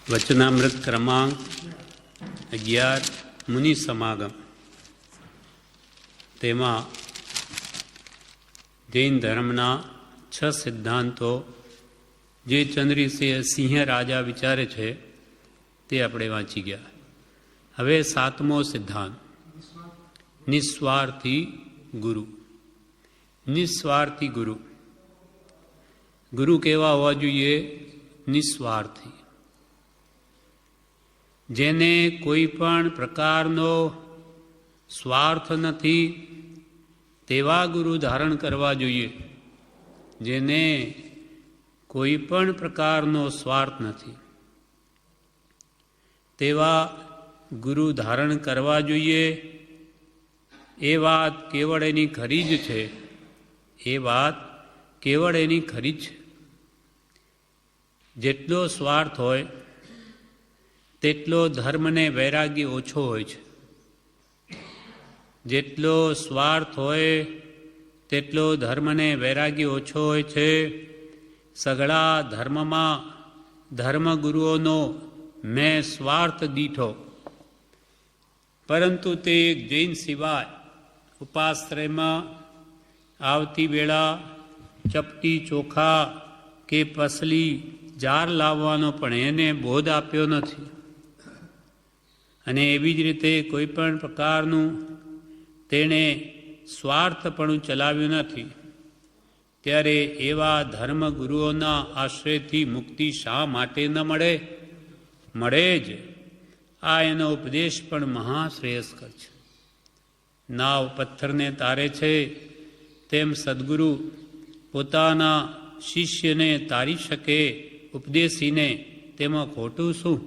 વચનામૃત ક્રમાંક 11 મુનિ સમાગમ. તેમાં જૈન ધર્મના 6 સિદ્ધાંતો જે ચંદ્રસિંહ રાજા વિચારે છે તે આપણે વાંચી ગયા. હવે 7મો સિદ્ધાંત, નિસ્વાર્થી ગુરુ. નિસ્વાર્થી ગુરુ. ગુરુ કેવા હોવા જોઈએ? નિસ્વાર્થી, જેને કોઈ પણ પ્રકારનો સ્વાર્થ નથી તેવા ગુરુ ધારણ કરવા જોઈએ. જેને કોઈ પણ પ્રકારનો સ્વાર્થ નથી તેવા ગુરુ ધારણ કરવા જોઈએ. એ વાત કેવળ એની ખરી જ છે. એ વાત કેવળ એની ખરી જ છે. જેટલો સ્વાર્થ હોય તેટલો ધર્મને વૈરાગ્ય ઓછો હોય છે. જેટલો સ્વાર્થ હોય તેટલો ધર્મને વૈરાગ્ય ઓછો હોય છે. સઘળા ધર્મમાં ધર્મગુરુઓનો મેં સ્વાર્થ દીઠો, પરંતુ તે એક જૈન સિવાય ઉપાશ્રયમાં આવતી વેળા ચપટી ચોખા કે પસલી જાર લાવવાનો પણ એને બોધ આપ્યો નથી. અને એવી જ રીતે કોઈ પણ પ્રકારનું તેણે સ્વાર્થપણું ચલાવ્યું નથી. ત્યારે એવા ધર્મગુરુઓના આશ્રયથી મુક્તિ શા માટે ન મળે? મળે જ. આ એનો ઉપદેશ પણ મહાશ્રેયસ્કર છે. નાવ પથ્થરને તારે છે તેમ સદ્ગુરુ પોતાના શિષ્યને તારી શકે ઉપદેશીને, તેમાં ખોટું શું?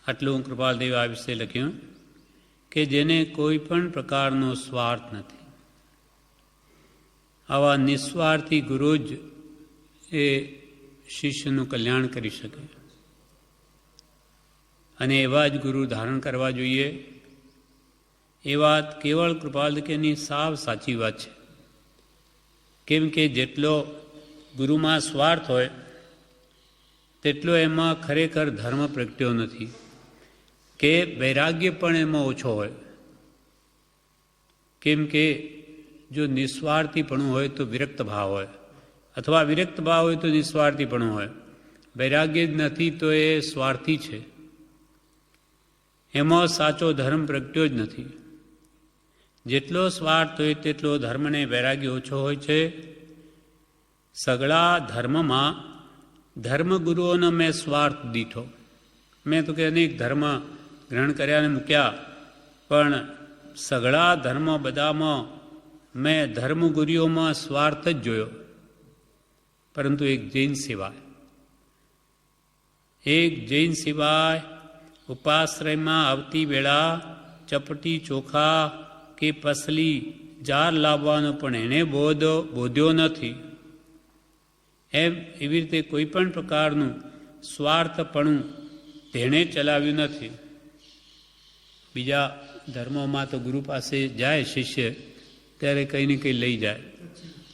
આટલું કૃપાલદેવ આ વિશે લખ્યું કે જેને કોઈ પણ પ્રકારનો સ્વાર્થ નથી. આવા નિસ્વાર્થી ગુરુ જ એ શિષ્યનું કલ્યાણ કરી શકે. અને એવા જ ગુરુ ધારણ કરવા જોઈએ. એ વાત કેવળ કૃપાલદેવની સાવ સાચી વાત છે. કેમ કે જેટલો ગુરુમાં સ્વાર્થ હોય તેટલો એમાં ખરેખર ધર્મ પ્રગટ્યો નથી, કે વૈરાગ્ય પણ એમાં ઓછો હોય. કેમ કે જો નિસ્વાર્થીપણું હોય તો વિરક્ત ભાવ હોય, અથવા વિરક્ત ભાવ હોય તો નિસ્વાર્થીપણું હોય. વૈરાગ્ય જ નથી તો એ સ્વાર્થી છે. એમાં સાચો ધર્મ પ્રગટ્યો જ નથી. જેટલો સ્વાર્થ હોય તેટલો ધર્મને વૈરાગ્ય ઓછો હોય છે. સગળા ધર્મમાં ધર્મગુરુઓનો મેં સ્વાર્થ દીઠો. મેં તો કે અનેક ધર્મ ગ્રહણ કર્યા અને મૂક્યા, પણ સગળા ધર્મ બધામાં મેં ધર્મગુરુઓમાં સ્વાર્થ જ જોયો. પરંતુ એક જૈન સિવાય, એક જૈન સિવાય ઉપાશ્રયમાં આવતી વેળા ચપટી ચોખા કે પસલી જાર લાવવાનો પણ એણે બોધ્યો નથી. એમ એવી રીતે કોઈ પણ પ્રકારનું સ્વાર્થપણું તેણે ચલાવ્યું નથી. બીજા ધર્મોમાં તો ગુરુ પાસે જાય શિષ્ય ત્યારે કંઈ ને કંઈ લઈ જાય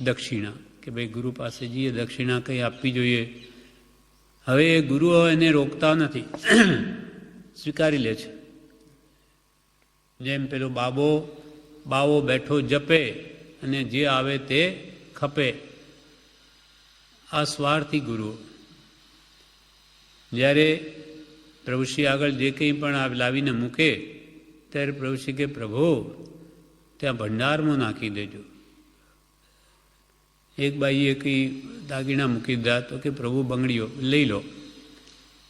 દક્ષિણા, કે ભાઈ ગુરુ પાસે જઈએ દક્ષિણા કંઈ આપવી જોઈએ. હવે એ ગુરુઓ એને રોકતા નથી, સ્વીકારી લે છે. જેમ પેલો બાવો બેઠો જપે અને જે આવે તે ખપે. આ સ્વાર્થી ગુરુઓ. જ્યારે પ્રભુશ્રી આગળ જે કંઈ પણ લાવીને મૂકે ત્યારે પ્રભુશ્રી કે પ્રભુ ત્યાં ભંડારમાં નાખી દેજો. એક બાઈએ કંઈ દાગીણા મૂકી દીધા તો કે પ્રભુ બંગડીઓ લઈ લો.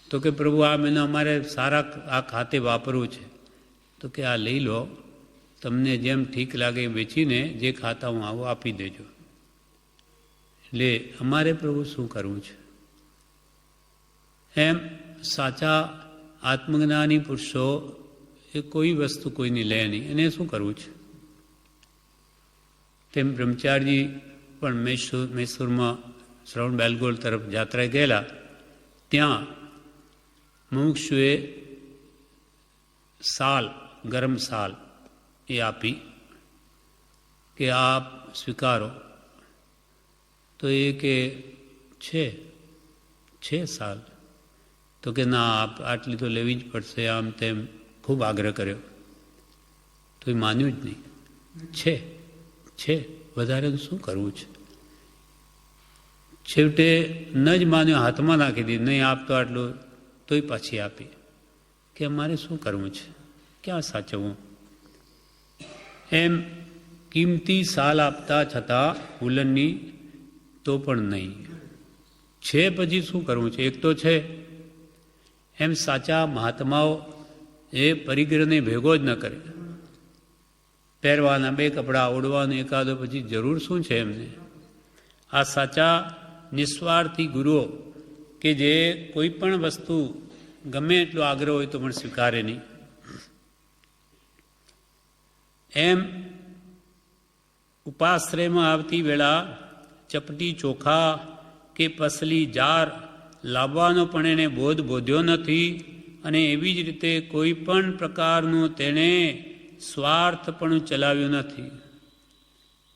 તો કે પ્રભુ આ મહિનો અમારે સારા આ ખાતે વાપરવું છે. તો કે આ લઈ લો, તમને જેમ ઠીક લાગે વેચીને જે ખાતા હું આવું આપી દેજો. એટલે અમારે પ્રભુ શું કરવું છે? એમ સાચા આત્મજ્ઞાની પુરુષો એ કોઈ વસ્તુ કોઈની લે નહીં. એને શું કરવું છે? તેમ બ્રહ્મચારી પણ મૈસૂરમાં શ્રવણ બેલગોળ તરફ યાત્રાએ ગયેલા. ત્યાં મુમુક્ષુએ સાલ, ગરમ સાલ એ આપી કે આપ સ્વીકારો. તો એ કે છે સાલ. તો કે ના, આટલી તો લેવી જ પડશે, આમ તેમ ખૂબ આગ્રહ કર્યો તો એ માન્યું જ નહીં. છે વધારે શું કરવું છે. છેવટે ન જ માન્યો, હાથમાં નાખી દીધી, નહીં આપતો આટલું, તોય પાછી આપી કે અમારે શું કરવું છે, ક્યાં સાચવવું. એમ કિંમતી સાલ આપતા છતાં ઉલનની તો પણ નહીં. છે પછી શું કરવું છે. એક તો છે એમ સાચા મહાત્માઓ એ પરિગ્રહને ભેગો જ ન કરે. પહેરવાના 2 કપડાં, ઓઢવાનું એકાદો, પછી જરૂર શું છે એમને. આ સાચા નિસ્વાર્થી ગુરુઓ કે જે કોઈ પણ વસ્તુ ગમે એટલો આગ્રહ હોય તો પણ સ્વીકારે નહીં. એમ ઉપાશ્રયમાં આવતી વેળા ચપટી ચોખા કે પસલી જાર લાવવાનો પણ એને બોધ બોધ્યો નથી, અને એવી જ રીતે કોઈ પણ પ્રકારનું તેણે સ્વાર્થપણું ચલાવ્યું નથી.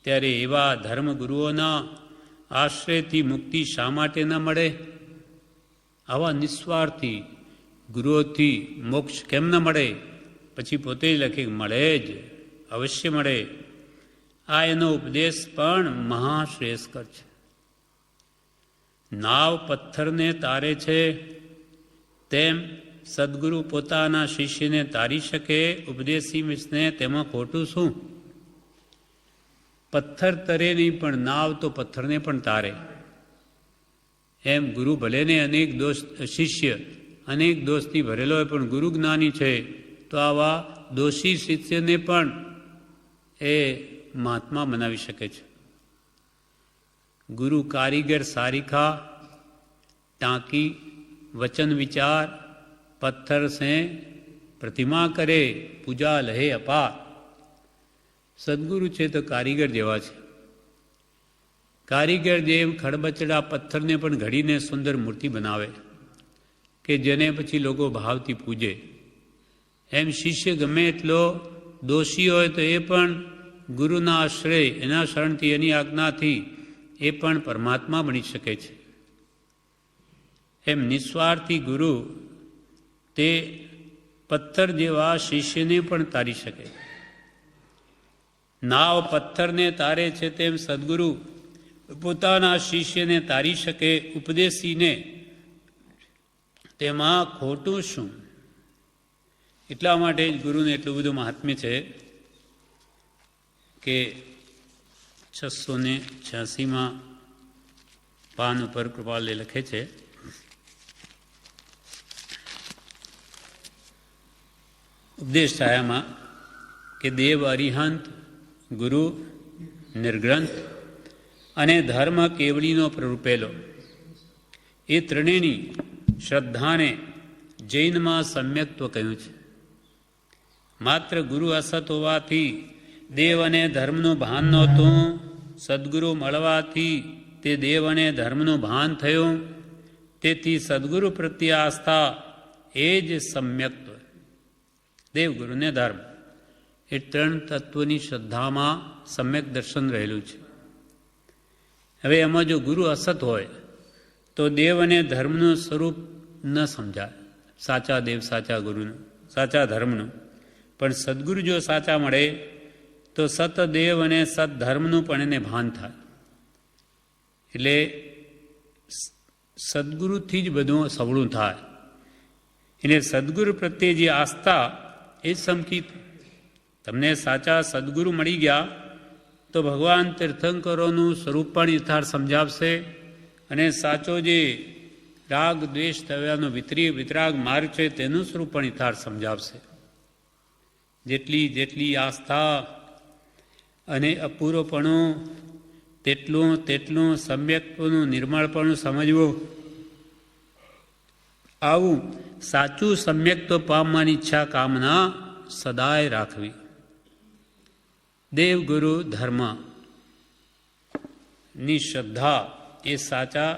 ત્યારે એવા ધર્મગુરુઓના આશ્રયથી મુક્તિ શા માટે ન મળે. આવા નિસ્વાર્થી ગુરુઓથી મોક્ષ કેમ ન મળે. પછી પોતે જ લખે મળે જ, અવશ્ય મળે. આ એનો ઉપદેશ પણ મહાશ્રેયસ્કર છે. નાવ પથ્થરને તારે છે તેમ સદગુરુ પોતાના શિષ્યને તારી શકે. ઉપદેશીને તેમાં ખોટું શું. પથ્થર તરે નહીં પણ નાવ તો પથ્થરને પણ તારે. એમ ગુરુ ભલેને અનેક દોષ, શિષ્ય અનેક દોષથી ભરેલો હોય પણ ગુરુ જ્ઞાની છે તો આવા દોષી શિષ્યને પણ એ મહાત્મા બનાવી શકે છે. ગુરુ કારીગર સારીખા ટાંકી વચન વિચાર પથ્થર સે પ્રતિમા કરે પૂજા લહે અપાર. સદગુરુ છે તો કારીગર જેવા છે. કારીગર જેમ ખડબચડા પથ્થરને પણ ઘડીને સુંદર મૂર્તિ બનાવે કે જેને પછી લોકો ભાવથી પૂજે. એમ શિષ્ય ગમે એટલો દોષી હોય તો એ પણ ગુરુના આશ્રય, એના શરણથી, એની આજ્ઞાથી એ પણ પરમાત્મા બની શકે છે. એમ નિસ્વાર્થી ગુરુ તે પથ્થર જેવા શિષ્યને પણ તારી શકે. નાવ પથ્થરને તારે છે તેમ સદગુરુ પોતાના શિષ્યને તારી શકે. ઉપદેશીને તેમાં ખોટું શું. એટલા માટે જ ગુરુને એટલું બધું મહાત્મ્ય છે કે 686માં પાન ઉપર કૃપાલે લખે છે, ઉપદેશ છાયામાં કે દેવ અરિહંત, ગુરુ નિર્ગ્રંથ અને ધર્મ કેવડીનો પ્રરૂપેલો એ ત્રણેયની શ્રદ્ધાને જૈનમાં સમ્યક્ત્વ કહ્યું છે. માત્ર ગુરુ અસત હોવાથી દેવ અને ધર્મનું ભાન નહોતું. સદગુરુ મળવાથી તે દેવ અને ધર્મનું ભાન થયું. તેથી સદગુરુ પ્રત્યે આસ્થા એ જ સમ્યક્ત્વ. દેવગુરુ ને ધર્મ એ 3 તત્વની શ્રદ્ધામાં સમ્યક દર્શન રહેલું છે. હવે એમાં જો ગુરુ અસત હોય તો દેવ અને ધર્મનું સ્વરૂપ ન સમજાય. સાચા દેવ, સાચા ગુરુનું, સાચા ધર્મનું. પણ સદગુરુ જો સાચા મળે તો સતદેવ અને સદધર્મનું પણ એને ભાન થાય. એટલે સદગુરુથી જ બધું સવળું થાય. એટલે સદગુરુ પ્રત્યે જે આસ્થા એ સમકીત. તમને સાચા સદગુરુ મળી ગયા તો ભગવાન તીર્થંકરોનું સ્વરૂપ પણ યથાર્થ સમજાવશે, અને સાચો જે રાગ દ્વેષ થવાનો વિતરાગ માર્ગ છે તેનું સ્વરૂપ પણ યથાર્થ સમજાવશે. જેટલી આસ્થા અને અપૂરોપણું તેટલું સમ્યક્ત્વનું નિર્મળપણું સમજવું. આવું સાચું સમ્યક્ત્વ પામવાની ઈચ્છા કામના સદાય રાખવી. દેવગુરુ ધર્મની શ્રદ્ધા એ સાચા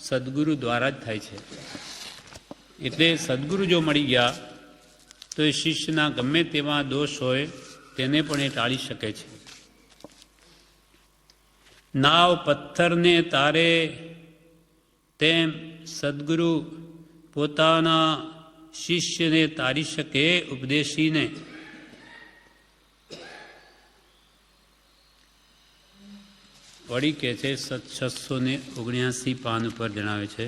સદગુરુ દ્વારા જ થાય છે. એટલે સદગુરુ જો મળી ગયા તો એ શિષ્યના ગમે તેવા દોષ હોય તેને પણ એ ટાળી શકે છે. નાવ પથ્થરને તારે તેમ સદગુરુ પોતાના શિષ્યને તારી શકે ઉપદેશીને. વળી કહે છે 679 પાન ઉપર જણાવે છે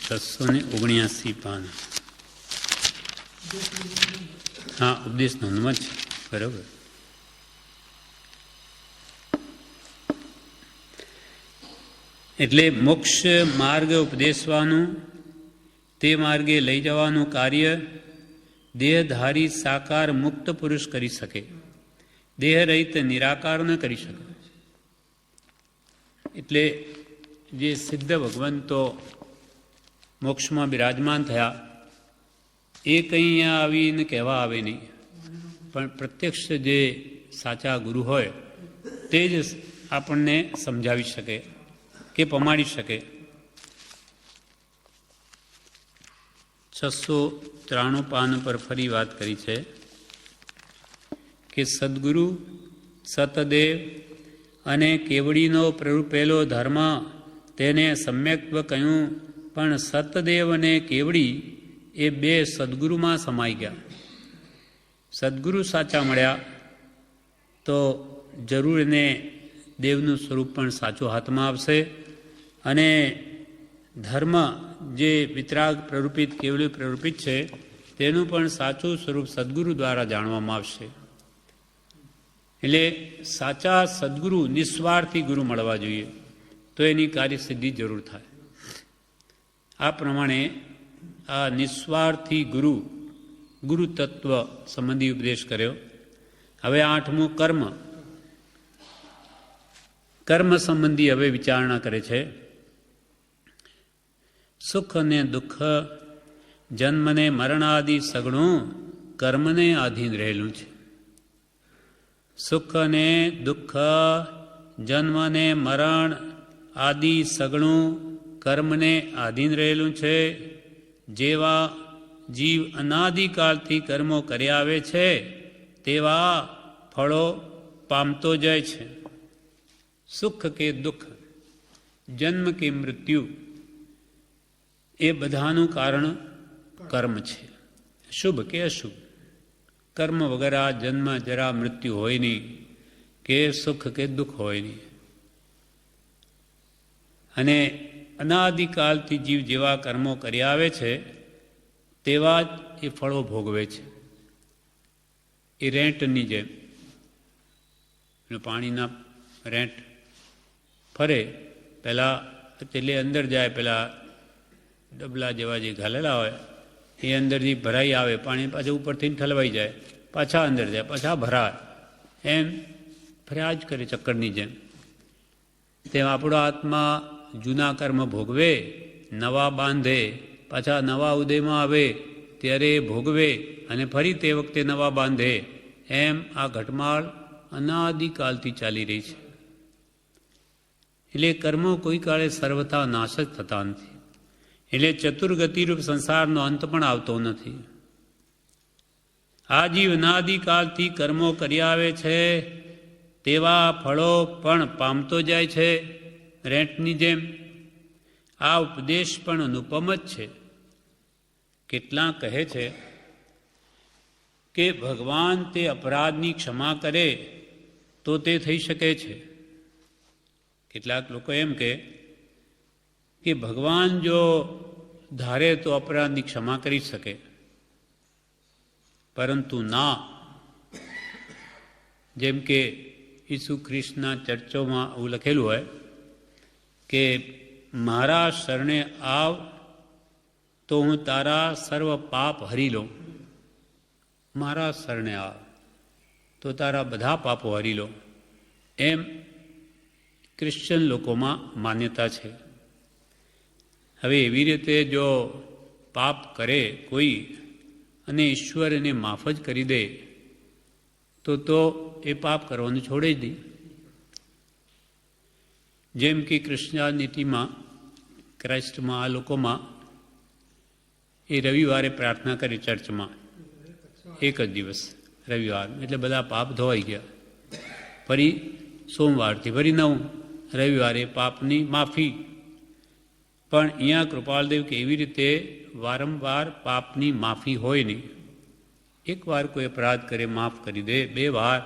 $679 પાન. હા, ઉપદેશ નોંધમાં જ છે. બરાબર. એટલે મોક્ષ માર્ગ ઉપદેશવાનું, તે માર્ગે લઈ જવાનું કાર્ય દેહધારી સાકાર મુક્ત પુરુષ કરી શકે, દેહ રહિત નિરાકાર ન કરી શકે. એટલે જે સિદ્ધ ભગવંતો મોક્ષમાં બિરાજમાન થયા એ કંઈ અહીંયા આવીને કહેવા આવે નહીં, પણ પ્રત્યક્ષ જે સાચા ગુરુ હોય તે જ આપણને સમજાવી શકે કે પમાડી શકે. 693 પાન પર ફરી વાત કરી છે કે સદગુરુ, સતદેવ અને કેવડીનો પ્રરૂપેલો ધર્મ તેને સમ્યક્ત્વ કહ્યું, પણ સતદેવ અને કેવડી એ બે સદગુરુમાં સમાઈ ગયા. સદગુરુ સાચા મળ્યા તો જરૂર એને દેવનું સ્વરૂપ પણ સાચું હાથમાં આવશે, અને ધર્મ જે વિતરાગ પ્રરૂપિત કેવડી પ્રરૂપિત છે તેનું પણ સાચું સ્વરૂપ સદગુરુ દ્વારા જાણવામાં આવશે. એટલે સાચા સદગુરુ, નિસ્વાર્થી ગુરુ મળવા જોઈએ તો એની કાર્યસિદ્ધિ જરૂર થાય. આ પ્રમાણે આ નિસ્વાર્થી ગુરુ તત્વ સંબંધી ઉપદેશ કર્યો. હવે 8મું કર્મ સંબંધી હવે વિચારણા કરે છે. સુખ અને દુઃખ, જન્મને મરણ આદિ સગણું કર્મને આધીન રહેલું છે. સુખ અને દુઃખ, જન્મ અને મરણ આદિ સગણું કર્મને આધીન રહેલું છે. જેવા જીવ અનાદિકાળથી કર્મો કરી આવે છે તેવા ફળો પામતો જાય છે. સુખ કે દુઃખ, જન્મ કે મૃત્યુ એ બધાનું કારણ કર્મ છે, શુભ કે અશુભ. કર્મ વગર આ જન્મ જરા મૃત્યુ હોય નહીં, કે સુખ કે દુઃખ હોય નહીં. અને અનાદિકાલથી જીવ જેવા કર્મો કરી આવે છે તેવા જ એ ફળો ભોગવે છે. એ રેંટની જેમ પાણીના રેંટ ફરે, પહેલાં એટલે અંદર જાય, પેલા ડબલા જેવા જે ઘાલેલા હોય એ અંદરથી ભરાઈ આવે પાણી, પાછું ઉપરથી ઠલવાઈ જાય, પાછા અંદર જાય, પાછા ભરાય, એમ ફર્યા જ કરે ચક્કરની જેમ. તેમ આપણો આત્મા જૂના કર્મ ભોગવે, નવા બાંધે, પાછા નવા ઉદયમાં આવે ત્યારે ભોગવે અને ફરી તે વખતે નવા બાંધે. એમ આ ઘટમાળ અનાદિકાલથી ચાલી રહી છે. એટલે કર્મો કોઈ કાળે સર્વથા નાશ જ થતા નથી. એટલે ચતુર્ગતિરૂપ સંસારનો અંત પણ આવતો નથી. આ જીવ અનાદિકાલથી કર્મો કરી આવે છે તેવા ફળો પણ પામતો જાય છે રેંટની જેમ. આ ઉપદેશ પણ અનુપમ જ છે. કેટલા કહે છે કે ભગવાન તે અપરાધની ક્ષમા કરે તો તે થઈ શકે છે. કેટલાક લોકો એમ કે ભગવાન જો ધારે તો અપરાધની ક્ષમા કરી શકે, પરંતુ ના. જેમ કે ઈસુ ખ્રિસ્તના ચર્ચોમાં એવું લખેલું હોય કે મારા શરણે આવ તો હું તારા સર્વ પાપ હરી લઉં. મારા શરણે આવ તો તારા બધા પાપો હરી લો, એમ ક્રિશ્ચન લોકોમાં માન્યતા છે. હવે એવી રીતે જો પાપ કરે કોઈ અને ઈશ્વર એને માફ જ કરી દે તો એ પાપ કરવાનું છોડી દે. જેમ કે ક્રિશ્ચિયાનિટીમાં, ક્રાઇસ્ટમાં આ લોકોમાં એ રવિવારે પ્રાર્થના કરી ચર્ચમાં, એક જ દિવસ રવિવાર, એટલે બધા પાપ ધોવાઈ ગયા. ફરી સોમવારથી ફરી નવું રવિવારે પાપની માફી. પણ અહીંયા કૃપાલદેવ કે એવી રીતે વારંવાર પાપની માફી હોય નહીં. એકવાર કોઈ અપરાધ કરે માફ કરી દે, 2 વાર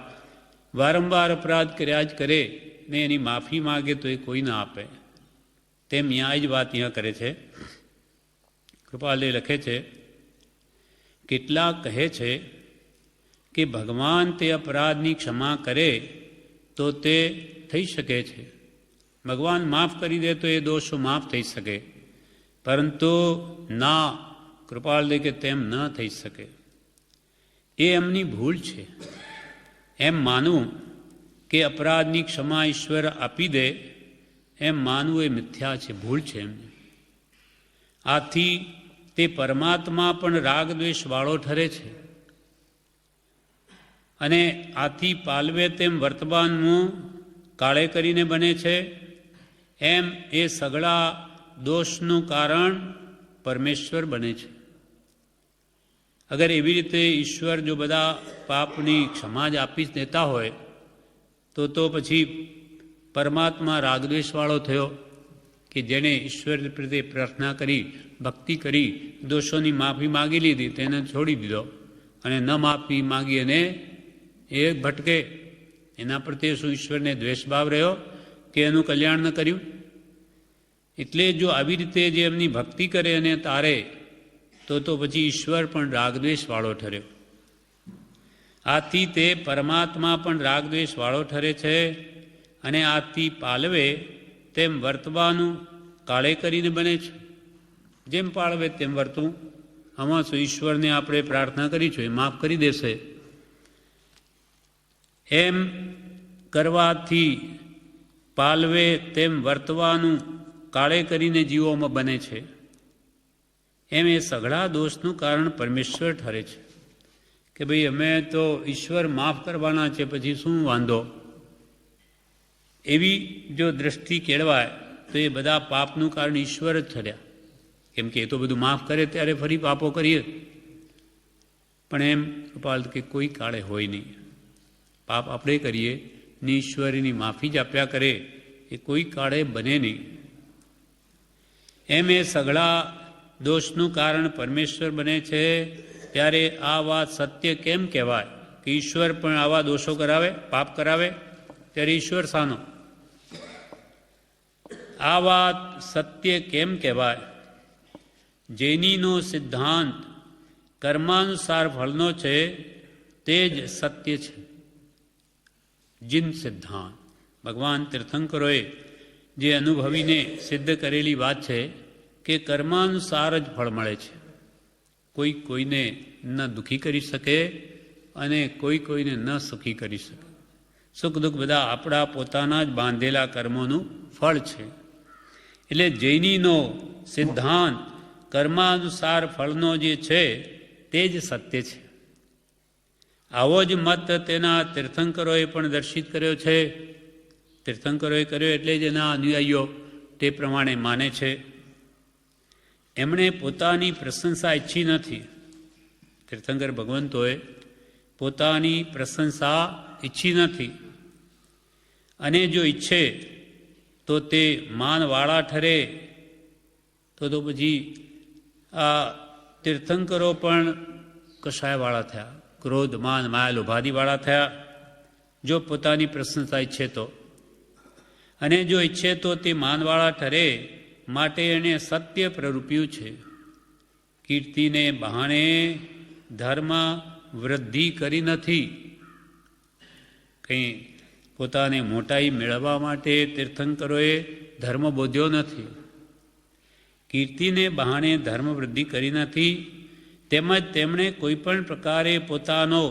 વારંવાર અપરાધ કર્યા જ કરે ને એની માફી માગે તો એ કોઈ ના આપે. તેમ અહીંયા જ વાત અહીંયા કરે છે. કૃપાલદેવ લખે છે, કેટલાક કહે છે કે ભગવાન તે અપરાધની ક્ષમા કરે તો તે થઈ શકે છે, ભગવાન માફ કરી દે તો એ દોષો માફ થઈ શકે. પરંતુ ના, કૃપાલદેવ કે તેમ ન થઈ શકે. એ એમની ભૂલ છે. એમ માનવું કે અપરાધની ક્ષમા ઈશ્વર આપી દે, એમ માનવું એ મિથ્યા છે, ભૂલ છે એમને. આથી તે પરમાત્મા પણ રાગ દ્વેષવાળો ઠરે છે. અને આથી પાલવે તેમ વર્તમાનનું કાળે કરીને બને છે. એમ એ સગળા દોષનું કારણ પરમેશ્વર બને છે. અગર એવી રીતે ઈશ્વર જો બધા પાપની ક્ષમા જ આપી દેતા હોય તો પછી પરમાત્મા રાગદ્વેષવાળો થયો કે જેણે ઈશ્વર પ્રત્યે પ્રાર્થના કરી, ભક્તિ કરી, દોષોની માફી માગી લીધી, તેને છોડી દીધો, અને ન માફી માગી અને એ ભટકે. એના પ્રત્યે શું ઈશ્વરને દ્વેષભાવ રહ્યો કે એનું કલ્યાણ ન કર્યું? એટલે જો આવી રીતે જે એમની ભક્તિ કરે અને તારે તો પછી ઈશ્વર પણ રાગદ્વેષવાળો ઠર્યો. આથી તે પરમાત્મા પણ રાગદ્વેષવાળો ઠરે છે. અને આથી પાલવે તેમ વર્તવાનું કાળે કરીને બને છે. જેમ પાળવે તેમ વર્તવું. આમાં શું ઈશ્વરને આપણે પ્રાર્થના કરી છે, એ માફ કરી દેશે. એમ કરવાથી પાલવે તેમ વર્તવાનું કાળે કરીને જીવોમાં બને છે. એમ એ સઘળા દોષનું કારણ પરમેશ્વર ઠરે છે. કે ભાઈ અમે તો ઈશ્વર માફ કરવાના છે, પછી શું વાંધો? એવી જો દ્રષ્ટિ કેળવાય તો એ બધા પાપનું કારણ ઈશ્વર જ ઠર્યા. કેમ કે એ તો બધું માફ કરે ત્યારે ફરી પાપો કરીએ. પણ એમ કૃપાલ કે કોઈ કાળે હોય નહીં. પાપ આપણે કરીએ ને ઈશ્વરની માફી જ આપ્યા કરે, એ કોઈ કાળે બને નહીં. એમ એ સઘળા દોષનું કારણ પરમેશ્વર બને છે. ત્યારે આ વાત સત્ય કેમ કહેવાય કે ઈશ્વર પણ આવા દોષો કરાવે, પાપ કરાવે? ત્યારે ઈશ્વર શાનો? આ વાત સત્ય કેમ કહેવાય? જૈનીનો સિદ્ધાંત કર્માનુસાર ફળનો છે, તે જ સત્ય છે. જીન સિદ્ધાંત ભગવાન તીર્થંકરોએ જે અનુભવીને સિદ્ધ કરેલી વાત છે કે કર્માનુસાર જ ફળ મળે છે. કોઈ કોઈને ન દુઃખી કરી શકે અને કોઈ કોઈને ન સુખી કરી શકે. સુખ દુઃખ બધા આપણા પોતાના જ બાંધેલા કર્મોનું ફળ છે. એટલે જૈનીનો સિદ્ધાંત કર્માનુસાર ફળનો જે છે તે જ સત્ય છે. આવો જ મત તેના તીર્થંકરોએ પણ દર્શિત કર્યો છે. તીર્થંકરોએ કર્યો એટલે જ એના અનુયાયીઓ તે પ્રમાણે માને છે. એમણે પોતાની પ્રશંસા ઈચ્છી નથી. તીર્થંકર ભગવંતોએ પોતાની પ્રશંસા ઈચ્છી નથી. અને જો ઈચ્છે તો તે માનવાળા ઠરે. તો પછી આ તીર્થંકરો પણ કશાયવાળા થયા, ક્રોધ માન માયા લોભાદીવાળા થયા. જો પોતાની પ્રશંસા ઈચ્છે તો, અને જો ઈચ્છે તો તે માનવાળા ઠરે. માટે એણે સત્ય પ્રરૂપ્યું છે. કીર્તિને બહાણે ધર્મ વૃદ્ધિ કરી નથી. કંઈ પોતાને મોટાઈ મેળવવા માટે તીર્થંકરોએ ધર્મ બોધ્યો નથી. કીર્તિને બહાણે ધર્મ વૃદ્ધિ કરી નથી. તેમજ તેમણે કોઈપણ પ્રકારે પોતાનો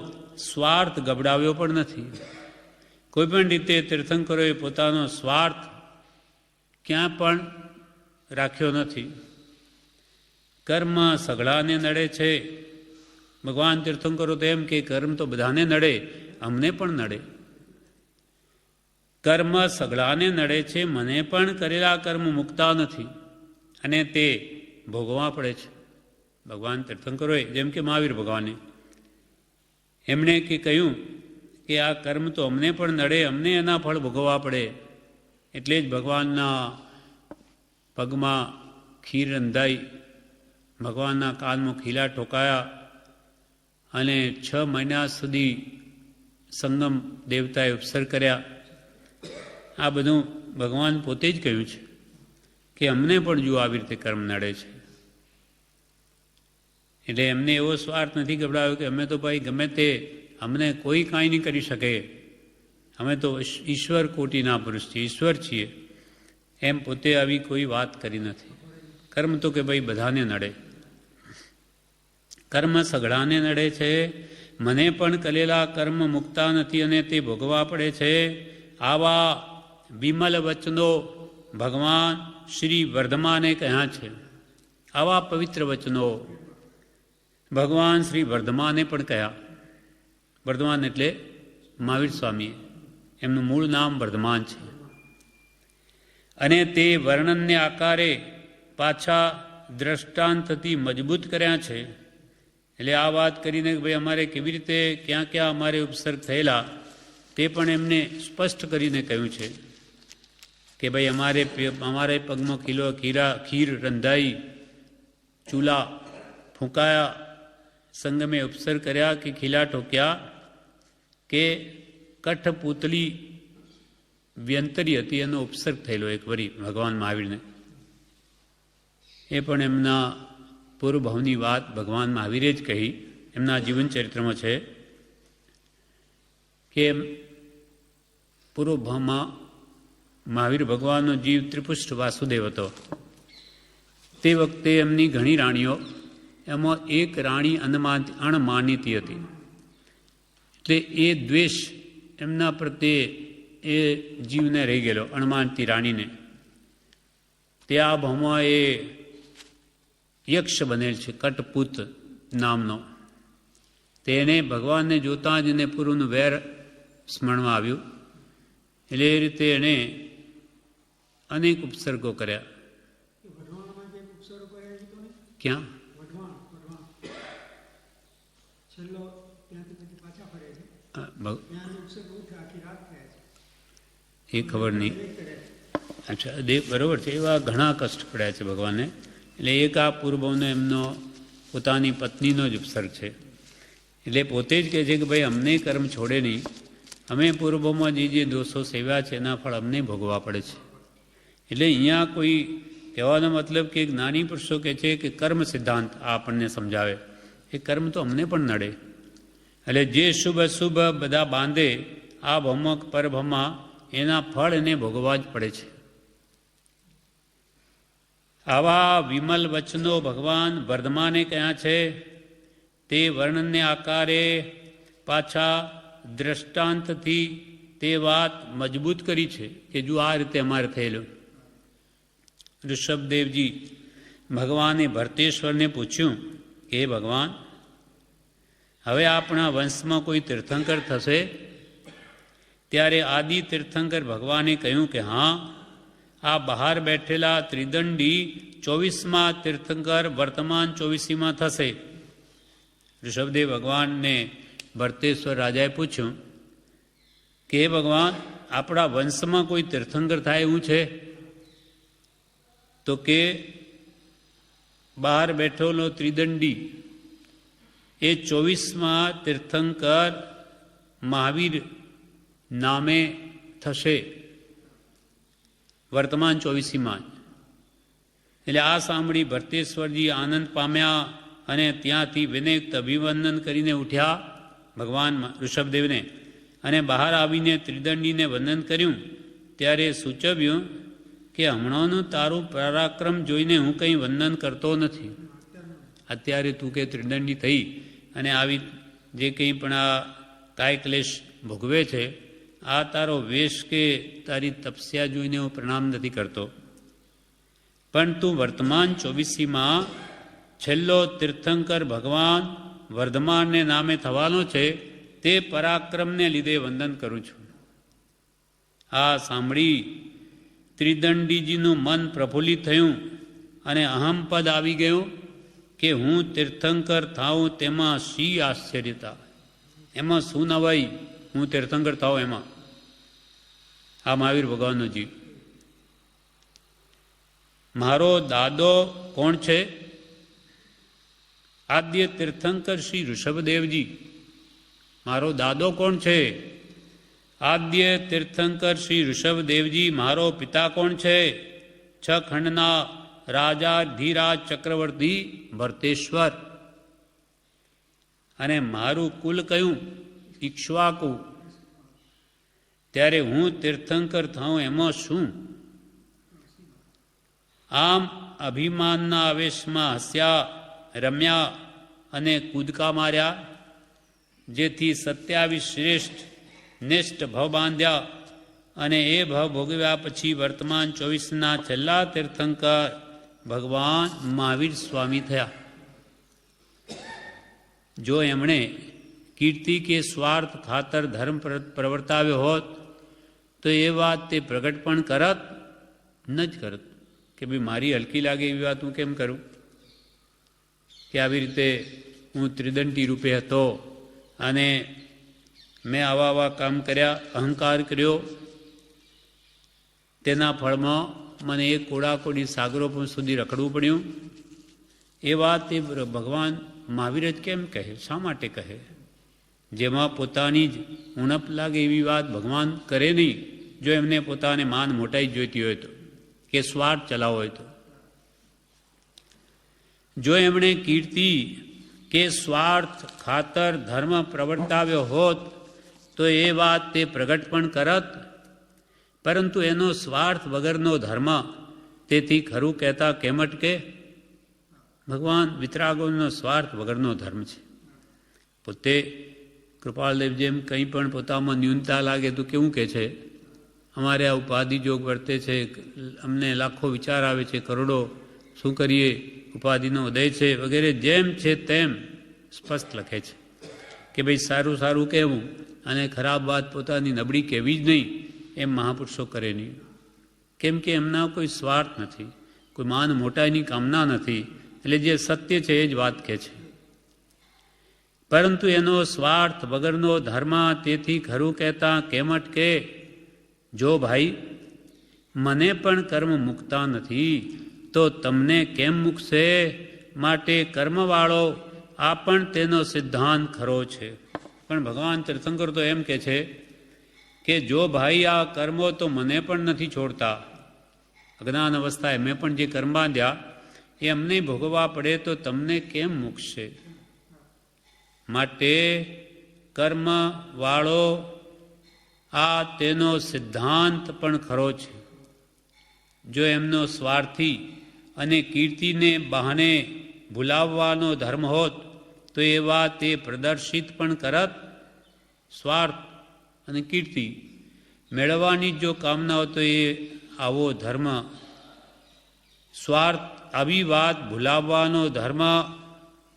સ્વાર્થ ગબડાવ્યો પણ નથી. કોઈપણ રીતે તીર્થંકરોએ પોતાનો સ્વાર્થ ક્યાં પણ રાખ્યો નથી. કર્મ સઘળાને નડે છે. ભગવાન તીર્થંકરો તો એમ કે કર્મ તો બધાને નડે, અમને પણ નડે. કર્મ સઘળાને નડે છે, મને પણ કરેલા કર્મ મુકતા નથી અને તે ભોગવવા પડે છે. ભગવાન તીર્થંકરોએ, જેમ કે મહાવીર ભગવાને, એમણે કહ્યું કે આ કર્મ તો અમને પણ નડે, અમને એના ફળ ભોગવવા પડે. એટલે જ ભગવાનના પગમાં ખીર રંધાઈ, ભગવાનના કાનમાં ખીલા ઠોકાયા અને 6 મહિના સુધી સંગમ દેવતાએ ઉપસર કર્યા. આ બધું ભગવાન પોતે જ કહ્યું છે કે અમને પણ જો આવી રીતે કર્મ નડે છે. એટલે એમને એવો સ્વાર્થ નથી ગભરાયો કે અમે તો ભાઈ ગમે તે, અમને કોઈ કાંઈ નહીં કરી શકે, અમે તો ઈશ્વર કોટીના પુરુષ છીએ, ઈશ્વર છીએ, એમ પોતે આવી કોઈ વાત કરી નથી. કર્મ તો કે ભાઈ બધાને નડે, કર્મ સઘળાને નડે છે, મને પણ કરેલા કર્મ મુકતા નથી અને તે ભોગવા પડે છે. આવા વિમલ વચનો ભગવાન શ્રી વર્ધમાને કહ્યા છે. આવા પવિત્ર વચનો ભગવાન શ્રી વર્ધમાને પણ કહ્યા. વર્ધમાન એટલે મહાવીર સ્વામીએ, એમનું મૂળ નામ વર્ધમાન છે. અને તે વર્ણનને આકારે પાછા દ્રષ્ટાંતથી મજબૂત કર્યા છે. એટલે આ વાત કરીને કે ભાઈ અમારે કેવી રીતે ક્યાં ક્યાં અમારે ઉપસર્ગ થયેલા તે પણ એમને સ્પષ્ટ કરીને કહ્યું છે કે ભાઈ અમારે પગમાં ખીર રંધાઈ, ચૂલા ફૂંકાયા, સંગમે ઉપસર કર્યા કે ખીલા ઠોક્યા, કે કઠપૂતળી વ્યંતરી હતી એનો ઉપસર્ગ થયેલો એક વરી ભગવાન મહાવીરને. એ પણ એમના પૂર્વભાવની વાત ભગવાન મહાવીરે જ કહી, એમના જીવન ચરિત્રમાં છે કે પૂર્વભાવમાં મહાવીર ભગવાનનો જીવ ત્રિપુષ્ટ વાસુદેવ હતો. તે વખતે એમની ઘણી રાણીઓ, એમાં એક રાણી અણમાનીતી હતી. એટલે એ દ્વેષ એમના પ્રત્યે એ જીવને રહી ગયેલો, અણમાનતી રાણીને. તે આ ભાવમાં એ યક્ષ બનેલ છે, કટપૂત નામનો. તેને ભગવાનને જોતાં જ એને પૂર્વનું વેર સ્મરણમાં આવ્યું. એટલે એ રીતે એણે અનેક ઉપસર્ગો કર્યા. ક્યાં? એ ખબર નહીં. અચ્છા, બરાબર છે. એવા ઘણા કષ્ટ પડ્યા છે ભગવાને. એટલે એક આ પૂર્વનો એમનો પોતાની પત્નીનો જ ઉપસર્ગ છે. એટલે પોતે જ કહે છે કે ભાઈ અમને કર્મ છોડે નહીં, અમે પૂર્વમાં જે દોષો સેવ્યા છે એના ફળ અમને ભોગવવા પડે છે. એટલે અહીંયા કોઈ કહેવાનો મતલબ કે જ્ઞાની પુરુષો કહે છે કે કર્મ સિદ્ધાંત આ આપણને સમજાવે, એ કર્મ તો અમને પણ નડે. એટલે જે શુભ અશુભ બધા બાંધે આ ભમક પરભમાં, એના ફળ એને ભોગવવા જ પડે છે. આવા વિમલ વચનો ભગવાન વર્ધમાને કહ્યા છે. તે વર્ણનને આકારે પાછા દ્રષ્ટાંતથી તે વાત મજબૂત કરી છે કે જો આ રીતે અમારે થયેલું. ઋષભદેવજી ભગવાને ભરતેશ્વરને પૂછ્યું કે હે ભગવાન, હવે આપણા વંશમાં કોઈ તીર્થંકર થશે? ત્યારે આદિ તીર્થંકર ભગવાને કહ્યું કે હા, આ બહાર બેઠેલા ત્રિદંડી 24મા તીર્થંકર વર્તમાન 24મીમાં થશે. ઋષભદેવ ભગવાનને ભરતેશ્વર રાજાએ પૂછ્યું કે હે ભગવાન, આપણા વંશમાં કોઈ તીર્થંકર થાય એવું છે? તો કે બહાર બેઠેલો ત્રિદંડી એ 24મા તીર્થંકર મહાવીર નામે થશે, વર્તમાન 24મીમાં. એટલે આ સાંભળી ભરતેશ્વરજી આનંદ પામ્યા અને ત્યાંથી વિનયુક્ત અભિવંદન કરીને ઉઠ્યા ભગવાન ઋષભદેવને, અને બહાર આવીને ત્રિદંડીને વંદન કર્યું. ત્યારે સૂચવ્યું કે હમણાંનું તારું પરાક્રમ જોઈને હું કંઈ વંદન કરતો નથી. અત્યારે તું કે ત્રિદંડી થઈ અને આવી જે કંઈ પણ આ કાય ક્લેશ ભોગવે છે, આ તારો વેશ કે તારી તપસ્યા જોઈને હું પ્રણામ નથી કરતો. પણ તું વર્તમાન 24મીમાં છેલ્લો તીર્થંકર ભગવાન વર્ધમાનને નામે થવાનો છે, તે પરાક્રમને લીધે વંદન કરું છું. આ સાંભળી ત્રિદંડીજીનું મન પ્રફુલ્લિત થયું અને અહમપદ આવી ગયું કે હું તીર્થંકર થાઉં તેમાં શી આશ્ચર્યતા, એમાં શું નવાઈ, હું તીર્થંકર થાઉં એમાં. આ મહાવીર ભગવાનનો જીવ. મારો દાદો કોણ છે? આદ્ય તીર્થંકર શ્રી ઋષભદેવજી. મારો દાદો કોણ છે? આદ્ય તીર્થંકર શ્રી ઋષભદેવજી. મારો પિતા કોણ છે? 6 ખંડના રાજા ધીરાજ ચક્રવર્તી ભરતેશ્વર. અને મારું કુલ કયું? ઇક્ષ્વાકુ. ત્યારે હું તીર્થંકર થાઉં એમાં શું? આમ અભિમાનના આવેશમાં હસ્યા, રમ્યા અને કૂદકા માર્યા, જેથી 27 શ્રેષ્ઠ નિષ્ઠ ભવ બાંધ્યા અને એ ભવ ભોગવ્યા પછી વર્તમાન 24ના છેલ્લા તીર્થંકર ભગવાન મહાવીર સ્વામી થયા. જો એમણે કીર્તિ કે સ્વાર્થ ખાતર ધર્મ પ્રવર્તાવ્યો હોત તો એ વાત તે પ્રગટ પણ કરત ન જ કરત કે ભાઈ મારી હલકી લાગે એવી વાત હું કેમ કરું, કે આવી રીતે હું ત્રિદંડી રૂપે હતો અને મેં આવા કામ કર્યા, અહંકાર કર્યો, તેના ફળમાં મને એક કોડાકોડી સાગરો પણ સુધી રખડવું પડ્યું. એ વાત એ ભગવાન મહાવીર જ કેમ કહે, શા માટે કહે? જેમાં પોતાની જ ઉણપ લાગે એવી વાત ભગવાન કરે નહીં. જો એમને પોતાને માન મોટાઈ જોઈતી હોય તો, કે સ્વાર્થ ચલાવો હોય તો. જો એમણે કીર્તિ કે સ્વાર્થ ખાતર ધર્મ પ્રવર્તાવ્યો હોત તો એ વાત તે પ્રગટ પણ કરત, પરંતુ એનો સ્વાર્થ વગરનો ધર્મ, તેથી ખરું કહેતા કેમ અટકે? ભગવાન વિતરાગોનો સ્વાર્થ વગરનો ધર્મ છે. પોતે કૃપાળદેવ જેમ કંઈ પણ પોતામાં ન્યૂનતા લાગે તો કેવું કહે છે, અમારે આ ઉપાધિ જોગ વર્તે છે, અમને લાખો વિચાર આવે છે, કરોડો, શું કરીએ, ઉપાધિનો ઉદય છે વગેરે, જેમ છે તેમ સ્પષ્ટ લખે છે કે ભાઈ સારું સારું કહેવું અને ખરાબ વાત પોતાની નબળી કહેવી જ નહીં, એમ મહાપુરુષો કરે નહીં. કેમ કે એમના કોઈ સ્વાર્થ નથી, કોઈ માન મોટાઈની કામના નથી, એટલે જે સત્ય છે એ જ વાત કહે છે. પરંતુ એનો સ્વાર્થ વગરનો ધર્મ, તેથી ખરું કહેતા કેમ અટકે? જો ભાઈ મને પણ કર્મ મૂકતા નથી તો તમને કેમ મૂકશે? માટે કર્મવાળો આ પણ તેનો સિદ્ધાંત ખરો છે. પણ ભગવાન તીર્થંકર તો એમ કહે છે કે જો ભાઈ આ કર્મો તો મને પણ નથી છોડતા, અજ્ઞાન અવસ્થાએ મેં પણ જે કર્મ બાંધ્યા એ અમને ભોગવવા પડે તો તમને કેમ મૂકશે? માટે કર્મવાળો આ તેનો સિદ્ધાંત પણ ખરો છે. જો એમનો સ્વાર્થી અને કીર્તિને બહાને ભૂલાવવાનો ધર્મ હોત તો એ વાત તે પ્રદર્શિત પણ કરત. સ્વાર્થ અને કીર્તિ મેળવવાની જો કામના હોય તો એ આવો ધર્મ, સ્વાર્થ આવી વાત ભૂલાવવાનો ધર્મ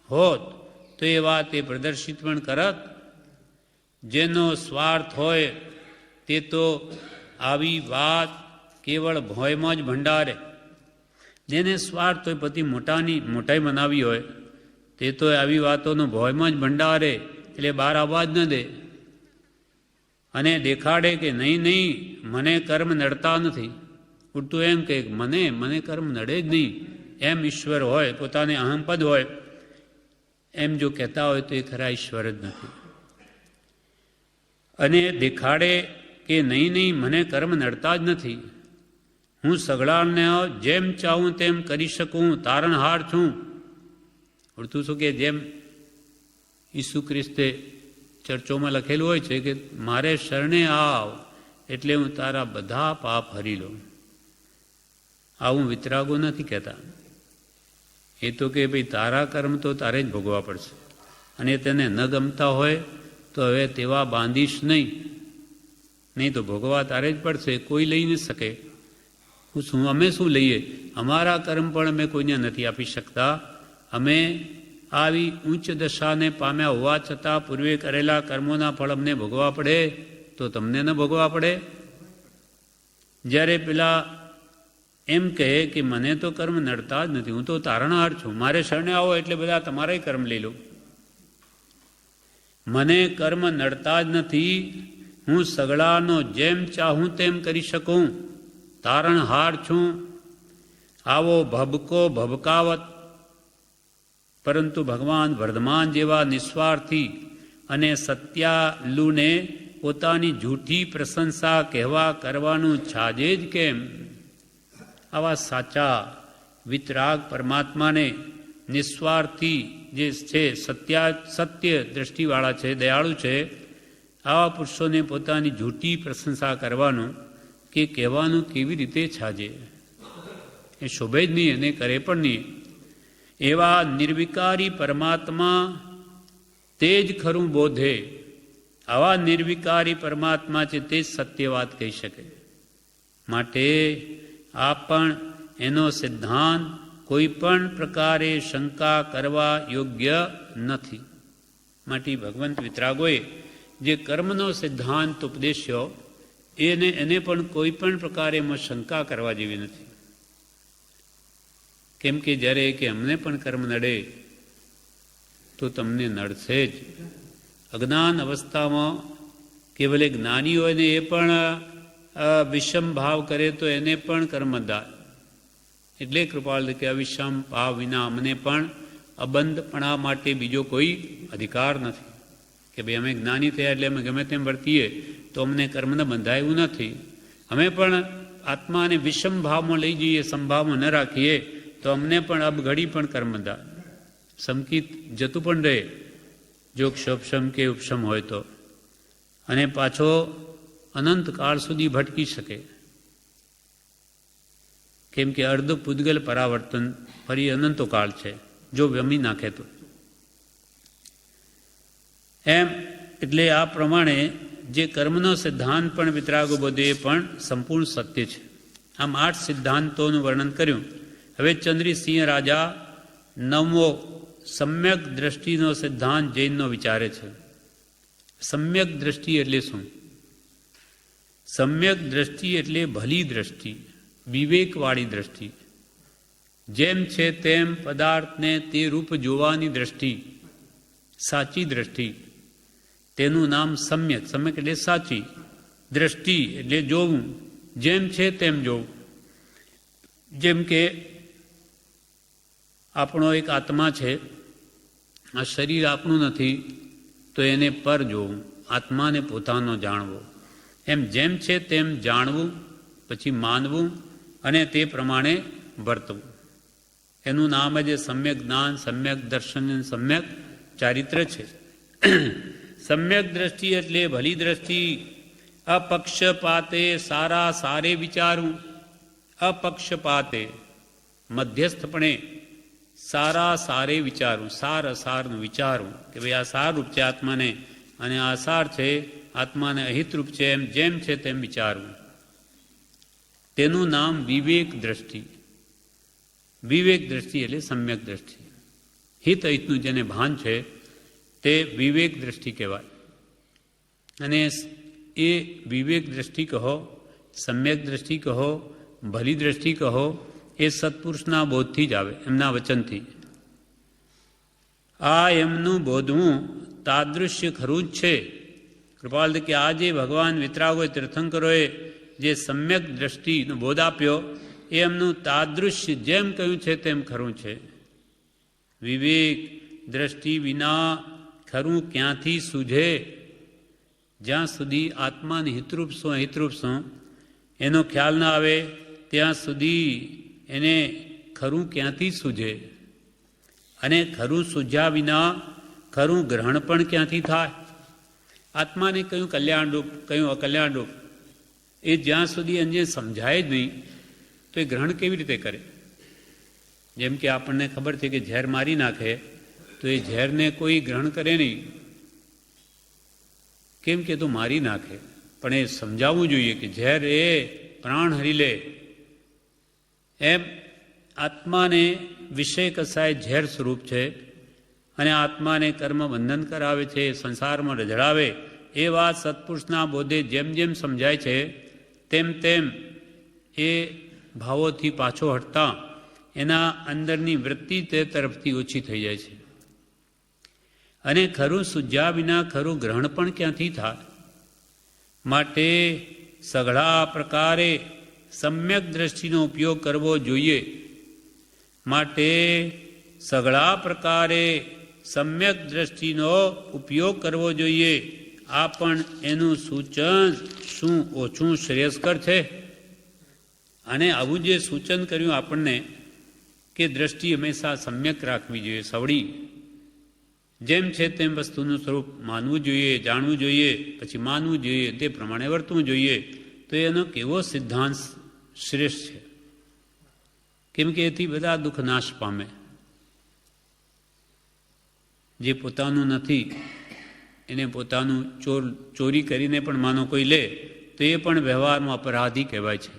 હોત તો એ વાત એ પ્રદર્શિત પણ કરત. જેનો સ્વાર્થ હોય તે તો આવી વાત કેવળ ભોયમાં જ ભંડારે. જેને સ્વાર્થ હોય, પતિ મોટાઈ મનાવી હોય, તે તો આવી વાતોનો ભોયમાં જ ભંડારે, એટલે બહાર આવવા જ ન દે અને દેખાડે કે નહીં મને કર્મ નડતા નથી. ઉલટું એમ કે મને કર્મ નડે જ નહીં, એમ ઈશ્વર હોય, પોતાને અહંપદ હોય, એમ જો કહેતા હોય તો એ ખરા ઈશ્વર જ નથી. અને દેખાડે કે નહીં મને કર્મ નડતા જ નથી, હું સગડાને જેમ ચાહું તેમ કરી શકું, તારણહાર છું. ઉડતું શું કે જેમ ઈસુ ખ્રિસ્તે ચર્ચોમાં લખેલું હોય છે કે મારે શરણે આવ એટલે હું તારા બધા પાપ હરી લઉં. આવું વિતરાગો નથી કહેતા. એ તો કે ભાઈ તારા કર્મ તો તારે જ ભોગવા પડશે, અને તેને ન ગમતા હોય તો હવે તેવા બાંધીશ નહીં તો ભોગવા તારે જ પડશે, કોઈ લઈ ન શકે. અમે શું લઈએ? અમારા કર્મ પણ અમે કોઈને નથી આપી શકતા. અમે આવી ઉચ્ચ દશાને પામ્યા હોવા છતાં પૂર્વે કરેલા કર્મોના ફળ અમને ભોગવા પડે તો તમને ન ભોગવા પડે? જ્યારે પેલા એમ કહે કે મને તો કર્મ નડતા જ નથી, હું તો તારણહાર છું, મારે શરણે આવો એટલે બધા તમારાય કર્મ લઈ લો. મને કર્મ નડતા જ નથી, હું સગડાનો જેમ ચાહું તેમ કરી શકું, તારણહાર છું. આવો ભબકો ભબકાવત. પરંતુ ભગવાન વર્ધમાન જેવા નિસ્વાર્થી અને સત્યાલુને પોતાની જૂઠી પ્રશંસા કહેવા કરવાનું છાજે જ કેમ? આવા સાચા વિતરાગ પરમાત્માને નિસ્વાર્થી જે છે, સત્ય દ્રષ્ટિવાળા છે, દયાળુ છે, આવા પુરુષોને પોતાની જૂઠી પ્રશંસા કરવાનું કે કહેવાનું કેવી રીતે છાજે? એ શોભે જ નહીં અને કરે પણ નહીં. એવા નિર્વિકારી પરમાત્મા તે જ ખરું બોધે. આવા નિર્વિકારી પરમાત્મા છે તે જ સત્ય વાત કહી શકે. માટે આ પણ એનો સિદ્ધાંત કોઈ પણ પ્રકારે શંકા કરવા યોગ્ય નથી. માટે ભગવંત વિતરાગોએ જે કર્મનો સિદ્ધાંત ઉપદેશ્યો એને પણ કોઈ પણ પ્રકારે એમાં શંકા કરવા જેવી નથી. કેમ કે જ્યારે કે અમને પણ કર્મ નડે તો તમને નડશે જ. અજ્ઞાન અવસ્થામાં કેવલે જ્ઞાની હોય ને એ પણ વિષમ ભાવ કરે તો એને પણ કર્મદાર. એટલે કૃપાળ કે અવિષમ ભાવ વિના અમને પણ અબંધપણા માટે બીજો કોઈ અધિકાર નથી કે ભાઈ અમે જ્ઞાની થયા એટલે અમે ગમે તેમ વર્તીએ તો અમને કર્મને બંધાય એવું નથી. અમે પણ આત્માને વિષમ ભાવમાં લઈ જઈએ, સંભાવમાં ન રાખીએ તો અમને પણ અબઘડી પણ કર્મદાર. સમકિત જતું પણ રહે જો ક્ષોપશમ કે ઉપશમ હોય તો, અને પાછો અનંત કાળ સુધી ભટકી શકે. કેમ કે અર્ધ પૂદગલ પરાવર્તન ફરી અનંતો કાળ છે જો વમી નાખે તો. એમ એટલે આ પ્રમાણે જે કર્મનો સિદ્ધાંત પણ વિતરાગો બોધે એ પણ સંપૂર્ણ સત્ય છે. આમ 8 સિદ્ધાંતોનું વર્ણન કર્યું. હવે ચંદ્રસિંહ રાજા 9મો સમ્યક દ્રષ્ટિનો સિદ્ધાંત જૈનનો વિચારે છે. સમ્યક દ્રષ્ટિ એટલે શું? સમ્યક દ્રષ્ટિ એટલે ભલી દ્રષ્ટિ, વિવેકવાળી દ્રષ્ટિ. જેમ છે તેમ પદાર્થને તે રૂપ જોવાની દ્રષ્ટિ, સાચી દ્રષ્ટિ. તેનું નામ સમ્યક. સમ્યક એટલે સાચી, દ્રષ્ટિ એટલે જોવું, જેમ છે તેમ જોવું. જેમ કે આપણો એક આત્મા છે, આ શરીર આપણું નથી તો એને પર જોવું, આત્માને પોતાનો જાણવો. એમ જેમ છે તેમ જાણવું, પછી માનવું અને તે પ્રમાણે વર્તવું. એનું નામ જ સમ્યક જ્ઞાન, સમ્યક દર્શન, સમ્યક ચારિત્ર છે. સમ્યક દ્રષ્ટિ એટલે ભલી દ્રષ્ટિ. અપક્ષપાતે સારા સારે વિચારવું. અપક્ષપાતે મધ્યસ્થપણે સારા સારે વિચારવું, સાર અસારનું વિચારવું કે ભાઈ આ સારરૂપ છે આત્માને અને આ અસાર છે આત્માને અહિતરૂપ છે, એમ જેમ છે તેમ વિચારવું. તેનું નામ વિવેક દ્રષ્ટિ. વિવેક દ્રષ્ટિ એટલે સમ્યક દ્રષ્ટિ. હિત અહિતનું જેને ભાન છે તે વિવેક દ્રષ્ટિ કહેવાય. અને એ વિવેક દ્રષ્ટિ કહો, સમ્યક દ્રષ્ટિ કહો, ભલી દ્રષ્ટિ કહો, એ સત્પુરુષના બોધથી જ આવે, એમના વચનથી. આ એમનું બોધવું તાદૃશ્ય ખરું જ છે. કૃપાલ કે આ જે ભગવાન વિતરાગોએ તીર્થંકરોએ જે સમ્યક દ્રષ્ટિનો બોધ આપ્યો એ એમનું તાદૃશ્ય જેમ કહ્યું છે તેમ ખરું છે. વિવેક દ્રષ્ટિ વિના ખરું ક્યાંથી સૂઝે? જ્યાં સુધી આત્માને હિતરૂપ શું અહિતરૂપ શું એનો ખ્યાલ ના આવે ત્યાં સુધી એને ખરું ક્યાંથી સૂઝે? અને ખરું સૂઝ્યા વિના ખરું ગ્રહણ પણ ક્યાંથી થાય? આત્માને કયું કલ્યાણરૂપ કયું અકલ્યાણરૂપ એ જ્યાં સુધી એને સમજાય જ નહીં તો એ ગ્રહણ કેવી રીતે કરે? જેમ કે આપણને ખબર છે કે ઝેર મારી નાખે તો એ ઝેરને કોઈ ગ્રહણ કરે નહીં. કેમ કે તો મારી નાખે, પણ એ સમજાવવું જોઈએ કે ઝેર એ પ્રાણ હરી લે. એમ આત્માને વિષય કસાય ઝેર સ્વરૂપ છે અને આત્માને કર્મ બંધન કરાવે છે, સંસારમાં રઝળાવે. એ વાત સત્પુરુષના બોધે જેમ જેમ સમજાય છે તેમ તેમ એ ભાવોથી પાછો હટતા એના અંદરની વૃત્તિ તે તરફથી ઓછી થઈ જાય છે. અને ખરું સૂઝ્યા વિના ખરું ગ્રહણ પણ ક્યાંથી થાય? માટે સઘળા પ્રકારે સમ્યક દ્રષ્ટિનો ઉપયોગ કરવો જોઈએ. માટે સઘળા પ્રકારે સમ્યક દ્રષ્ટિનો ઉપયોગ કરવો જોઈએ. આ પણ એનું સૂચન શું ઓછું શ્રેયસ્કર છે? અને આવું જે સૂચન કર્યું આપણને કે દ્રષ્ટિ હંમેશા સમ્યક રાખવી જોઈએ, સવડી, જેમ છે તેમ વસ્તુનું સ્વરૂપ માનવું જોઈએ, જાણવું જોઈએ, પછી માનવું જોઈએ, તે પ્રમાણે વર્તવું જોઈએ. તો એનો કેવો સિદ્ધાંત શ્રેષ્ઠ છે! કેમ કે એથી બધા દુઃખ નાશ પામે. જે પોતાનું નથી એને પોતાનું ચોરી કરીને પણ માનો કોઈ લે તો એ પણ વ્યવહારમાં અપરાધી કહેવાય છે,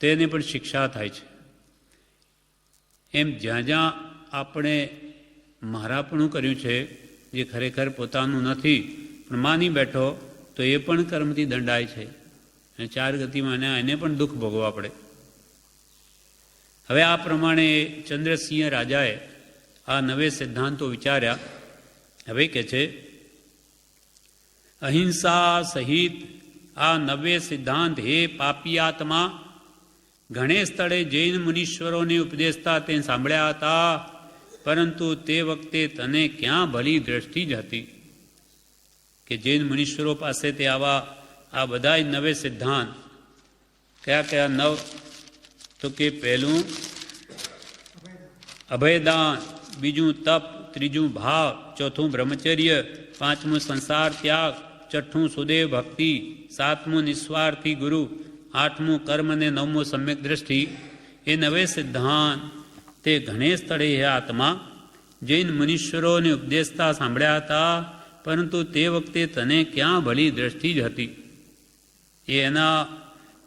તેને પણ શિક્ષા થાય છે. એમ જ્યાં જ્યાં આપણે મારાપણું કર્યું છે, જે ખરેખર પોતાનું નથી પણ માની બેઠો, તો એ પણ કર્મથી દંડાય છે અને ચાર ગતિમાં એને પણ દુઃખ ભોગવવા પડે. હવે આ પ્રમાણે ચંદ્રસિંહ રાજાએ આ નવે સિદ્ધાંતો વિચાર્યા. હવે કે છે, અહિંસા સહિત આ નવે સિદ્ધાંત હે પાપી આત્મા, ઘણે સ્થળે જૈન મુનીશ્વરોને ઉપદેશતા તે સાંભળ્યા હતા, પરંતુ તે વખતે તને ક્યાં ભલી દ્રષ્ટિ જ હતી કે જૈન મુનીશ્વરો પાસે તે આવા આ બધા જ નવે સિદ્ધાંત. કયા કયા નવ? તો કે પહેલું અભયદાન, બીજું તપ, ત્રીજું ભાવ, ચોથું બ્રહ્મચર્ય, પાંચમું સંસાર ત્યાગ, છઠ્ઠું સુદેવ ભક્તિ, સાતમું નિસ્વાર્થી ગુરુ, આઠમું કર્મ અને નવમું સમ્યક દ્રષ્ટિ. એ નવે સિદ્ધાંત તે ઘણે સ્થળે હે આત્મા જૈન મુનીશ્વરોને ઉપદેશતા સાંભળ્યા હતા, પરંતુ તે વખતે તને ક્યાં ભલી દ્રષ્ટિ જ હતી. એના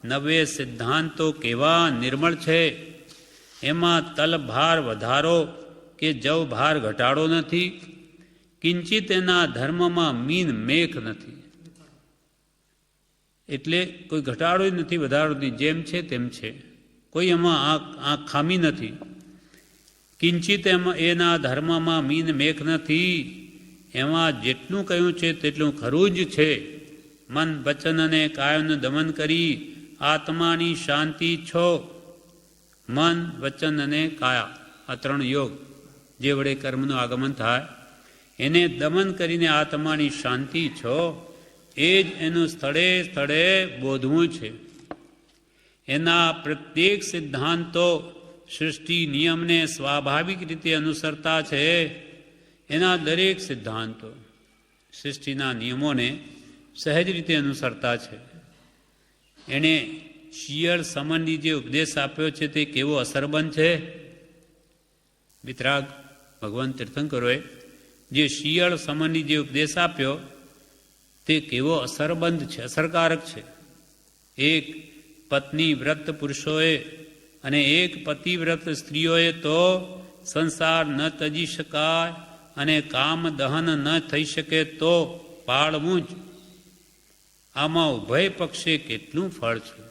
નવે સિદ્ધાંતો કેવા નિર્મળ છે! એમાં તલભાર વધારો કે જવ ભાર ઘટાડો નથી, કિંચિત એના ધર્મમાં મીન મેખ નથી. એટલે કોઈ ઘટાડો નથી, વધારો નથી, જેમ છે તેમ છે, કોઈ એમાં આ ખામી નથી. કિંચિત એમાં એના ધર્મમાં મીન મેખ નથી, એમાં જેટલું કહ્યું છે તેટલું ખરું જ છે. મન, વચન અને કાયનું દમન કરી આત્માની શાંતિ છો. મન, વચન અને કાયા, આ ત્રણ યોગ જે વડે કર્મનું આગમન થાય, એને દમન કરીને આત્માની શાંતિ છો. એ જ એનું સ્થળે સ્થળે બોધવું છે. એના પ્રત્યેક સિદ્ધાંતો સૃષ્ટિ નિયમને સ્વાભાવિક રીતે અનુસરતા છે. એના દરેક સિદ્ધાંતો સૃષ્ટિના નિયમોને સહેજ રીતે અનુસરતા છે. એણે શિયળ સમનની જે ઉપદેશ આપ્યો છે તે કેવો અસરબંધ છે! વિતરાગ ભગવાન તીર્થંકરોએ જે શિયળ સમનની જે ઉપદેશ આપ્યો તે કેવો અસરબંધ છે, અસરકારક છે. એક પત્ની વ્રત પુરુષોએ અને એક પતિવ્રત સ્ત્રીઓએ તો સંસાર ન તજી શકાય અને કામ દહન ન થઈ શકે તો પાળવું જ. આમાં ઉભય પક્ષે કેટલું ફળ છે!